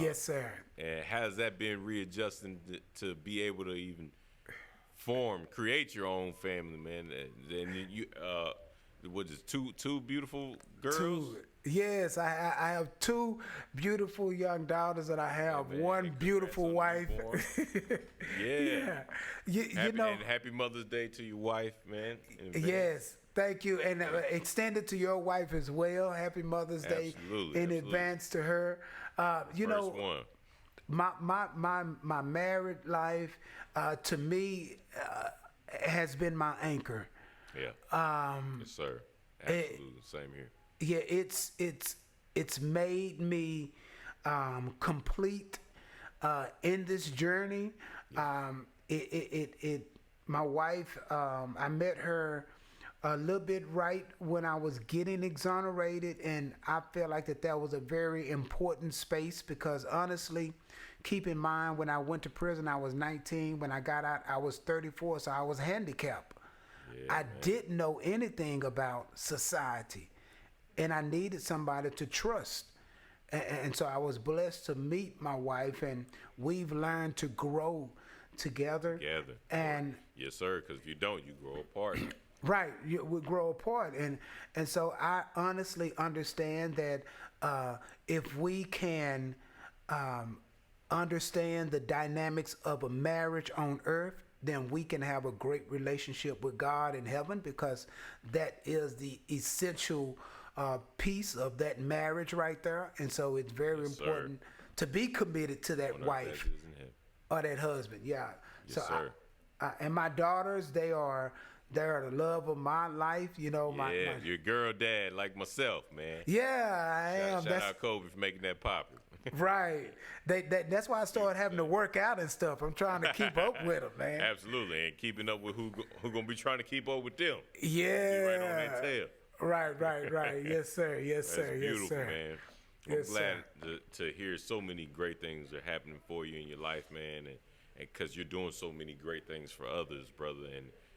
Yes, sir. And how's that been readjusting to be able to even create your own family, man? And you, what is two beautiful girls? Yes, I have two beautiful young daughters, and I have one beautiful wife. Yeah. You know. And happy Mother's Day to your wife, man. Yes. Thank you, and extend it to your wife as well. Happy Mother's Day in advance to her. You know, my married life to me has been my anchor. Yeah. Yes, sir. Absolutely. Same here. Yeah, it's made me complete in this journey. My wife, I met her a little bit right when I was getting exonerated, and I felt like that was a very important space because honestly, keep in mind when I went to prison, I was 19. When I got out, I was 34, so I was handicapped. Yeah, I didn't know anything about society, and I needed somebody to trust. And so I was blessed to meet my wife, and we've learned to grow together. And yes, sir, because if you don't, you grow apart. Right, we grow apart, and so I honestly understand that if we can understand the dynamics of a marriage on earth, then we can have a great relationship with God in heaven, because that is the essential piece of that marriage right there. And so it's very important to be committed to that wife or that husband. Yeah. Yes, sir. And my daughters, they're the love of my life, you know. Your girl dad like myself, man. Yeah, I am. Shout out Kobe for making that popular. Right. That's why I started having to work out and stuff. I'm trying to keep up with them, man. Absolutely, and keeping up with who gonna be trying to keep up with them. Yeah. Be right on their tail. Right. Yes, sir. Yes, sir. That's beautiful, yes, sir. Man. I'm glad to hear so many great things are happening for you in your life, man, and because you're doing so many great things for others, brother,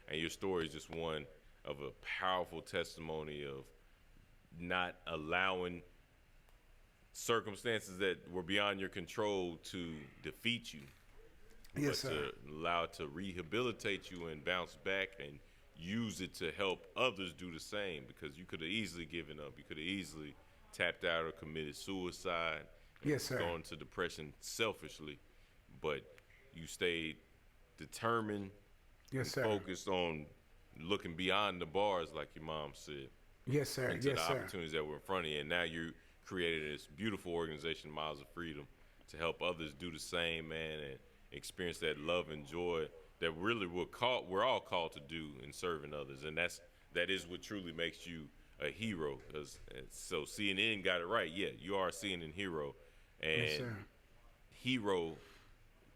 and your story is just one of a powerful testimony of not allowing circumstances that were beyond your control to defeat you. Yes, but sir. To allow it to rehabilitate you and bounce back and use it to help others do the same, because you could have easily given up. You could have easily tapped out or committed suicide. Yes, sir. Gone to depression selfishly, but you stayed determined. Yes, sir. Focused on looking beyond the bars, like your mom said. Yes, sir. Into yes, the sir. opportunities that were in front of you, and now you created this beautiful organization, Miles of Freedom, to help others do the same, man, and experience that love and joy that really we're all called to do in serving others, and that is what truly makes you a hero. So CNN got it right. Yeah, you are a CNN hero, and yes, sir. Hero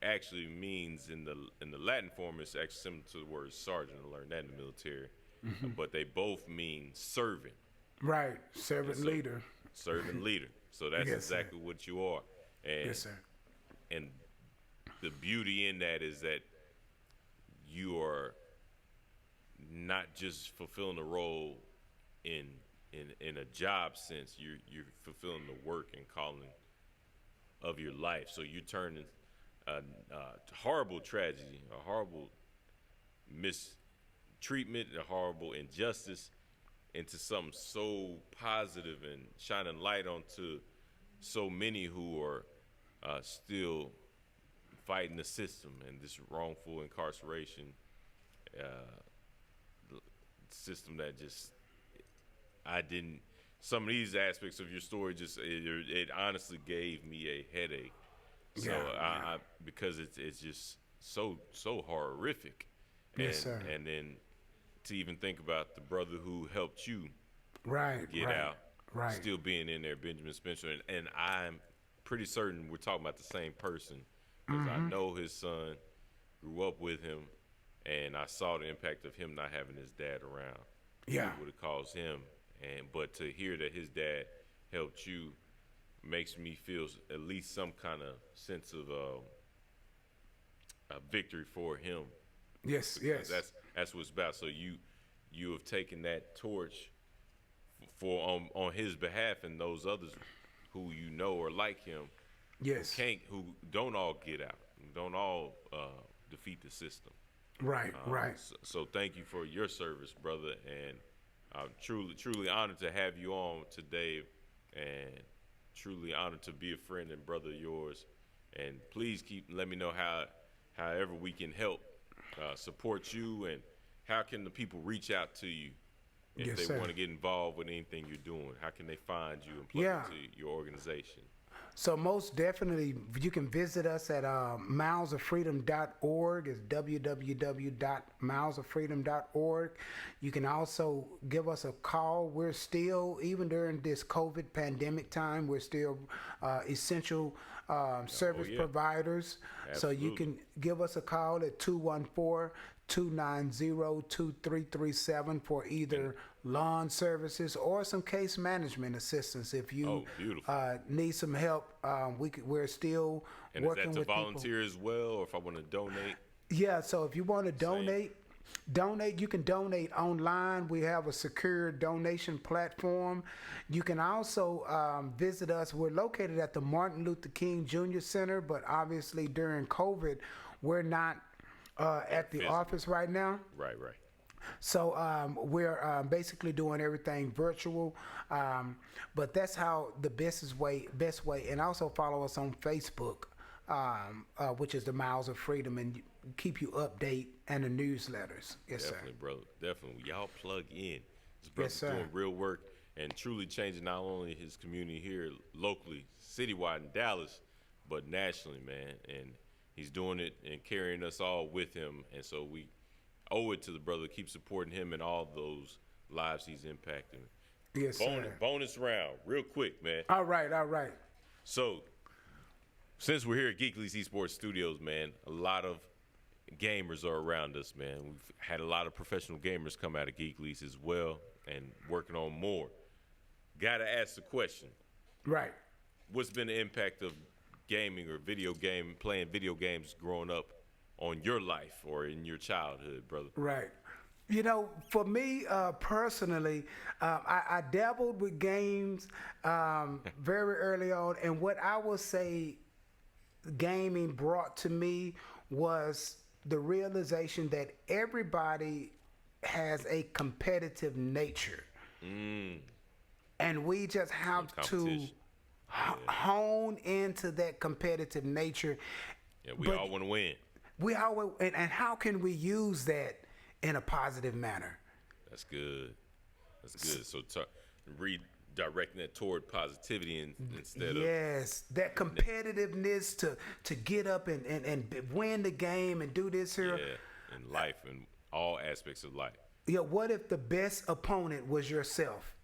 actually means in the Latin form, it's actually similar to the word sergeant. I learned that in the military. Mm-hmm. But they both mean servant. Right, servant leader. Servant leader. So that's yes, exactly sir. what you are. And, yes, sir. And the beauty in that is that you are not just fulfilling a role in a job sense. You're fulfilling the work and calling of your life. So you're turning a horrible tragedy, a horrible mistreatment, a horrible injustice into something so positive and shining light onto so many who are still fighting the system and this wrongful incarceration system that just some of these aspects of your story just it honestly gave me a headache So I because it's just so horrific. Yes, sir. And then to even think about the brother who helped you get out, still being in there, Benjamin Spencer, and I'm pretty certain we're talking about the same person because I know his son, grew up with him, and I saw the impact of him not having his dad around. Yeah, It would have caused him, but to hear that his dad helped you makes me feel at least some kind of sense of a victory for him. Yes. That's what it's about. So you have taken that torch for on his behalf and those others who you know are like him. Yes. Who don't all get out, don't all defeat the system. Right. So thank you for your service, brother, and I'm truly honored to have you on today, and truly honored to be a friend and brother of yours. And please let me know however we can help support you, and how can the people reach out to you if they want to get involved with anything you're doing? How can they find you and plug into your organization? So most definitely, you can visit us at milesoffreedom.org. It's www.milesoffreedom.org. You can also give us a call. We're still, even during this COVID pandemic time, we're still essential service providers. Absolutely. So you can give us a call at 214-290-2337 for either lawn services or some case management assistance. If you need some help, we're still working with people. And is that to volunteer as well, or if I want to donate? Yeah, so if you want to donate, you can donate online. We have a secure donation platform. You can also visit us. We're located at the Martin Luther King Jr. Center, but obviously during COVID, we're not at the office right now. Right. So we're basically doing everything virtual, but that's how the best way. And also follow us on Facebook, which is the Miles of Freedom, and keep you update and the newsletters. Yes, definitely, sir. Brother. Definitely. Y'all plug in. This brother's doing real work and truly changing not only his community here locally, citywide in Dallas, but nationally, man. And he's doing it and carrying us all with him. And so we owe it to the brother to keep supporting him and all those lives he's impacting. Yes, sir. Bonus round, real quick, man. All right. So, since we're here at Geek Leaks Esports Studios, man, a lot of gamers are around us, man. We've had a lot of professional gamers come out of Geek Leaks as well and working on more. Gotta ask the question. Right. What's been the impact of gaming or playing video games growing up on your life or in your childhood, brother? Right. You know, for me personally, I dabbled with games very early on, and what I would say gaming brought to me was the realization that everybody has a competitive nature. And we just have to hone into that competitive nature. Yeah, we all want to win. We always, and how can we use that in a positive manner? That's good. So redirecting that toward positivity instead of that competitiveness to get up and win the game and do this here. Yeah, in life and all aspects of life. Yeah, what if the best opponent was yourself?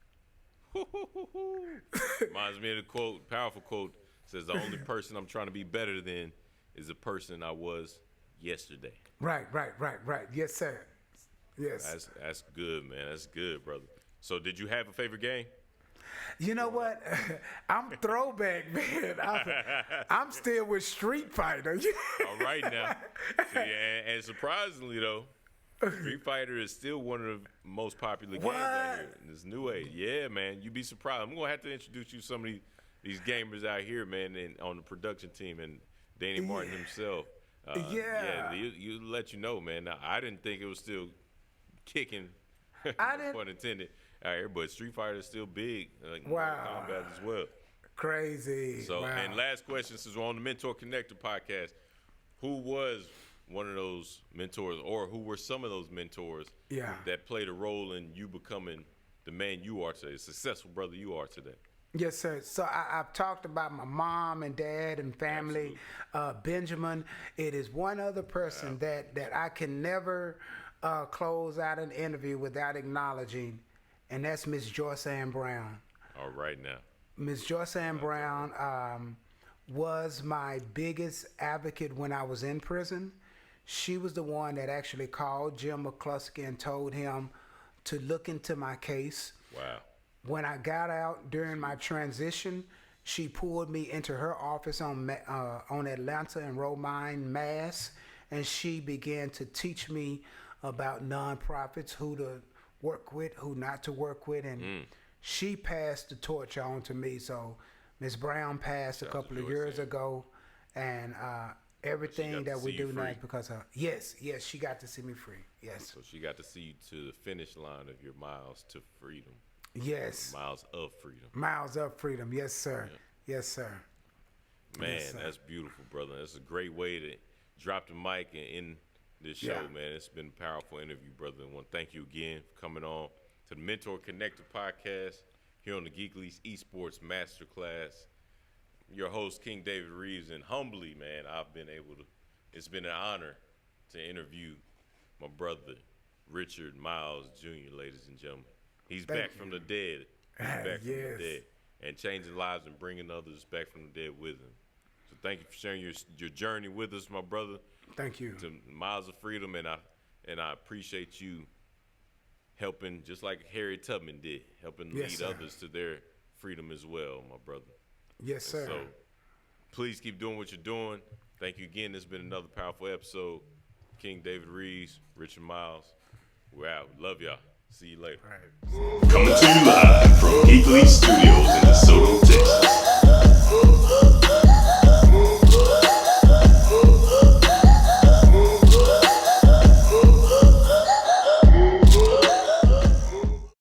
Reminds me of the powerful quote, says the only person I'm trying to be better than is the person I was yesterday. Right. Yes, sir. Yes. That's good, man. That's good, brother. So did you have a favorite game? You know what? I'm throwback, man. I'm still with Street Fighter. All right now. See, and surprisingly, though, Street Fighter is still one of the most popular games out here in this new age. Yeah, man. You'd be surprised. I'm going to have to introduce you to some of these gamers out here, man, and on the production team, and Danny Martin himself. You let you know, man. Now, I didn't think it was still kicking, pun intended, out here, but Street Fighter is still big. Combat as well. Crazy. So, and last question, since we're on the MentorConnector podcast, who was one of those mentors, or who were some of those mentors that played a role in you becoming the man you are today, the successful brother you are today? Yes, sir. So I've talked about my mom and dad and family. Benjamin, it is one other person that I can never close out an interview without acknowledging, and that's Miss Joyce Ann Brown. All right now. Miss Joyce Ann Brown was my biggest advocate when I was in prison. She was the one that actually called Jim McCluskey and told him to look into my case. Wow. When I got out during my transition, she pulled me into her office on Atlanta and Romine, Mass, and she began to teach me about nonprofits, who to work with, who not to work with, and she passed the torch on to me. So Ms. Brown passed a couple of years ago, and everything that we do now is because of her. Yes, she got to see me free. Yes. So she got to see you to the finish line of your miles to freedom. Yes. Miles of freedom. Miles of freedom. Yes, sir. Yeah. Yes, sir. Man, yes, sir. That's beautiful, brother. That's a great way to drop the mic and end this show, man. It's been a powerful interview, brother. I want to thank you again for coming on to the MentorConnector podcast here on the Geek League's Esports Masterclass. Your host, King David Reeves, and humbly, man, it's been an honor to interview my brother, Richard Miles Jr., ladies and gentlemen. He's back from the dead. He's back from the dead. And changing lives and bringing others back from the dead with him. So thank you for sharing your journey with us, my brother. Thank you. To Miles of Freedom, and I appreciate you helping, just like Harry Tubman did, helping lead others to their freedom as well, my brother. Yes, sir. So please keep doing what you're doing. Thank you again. This has been another powerful episode. King David Reeves, Richard Miles. We're out. Love y'all. See you later. All right. Coming to you live from Geek League Studios in DeSoto,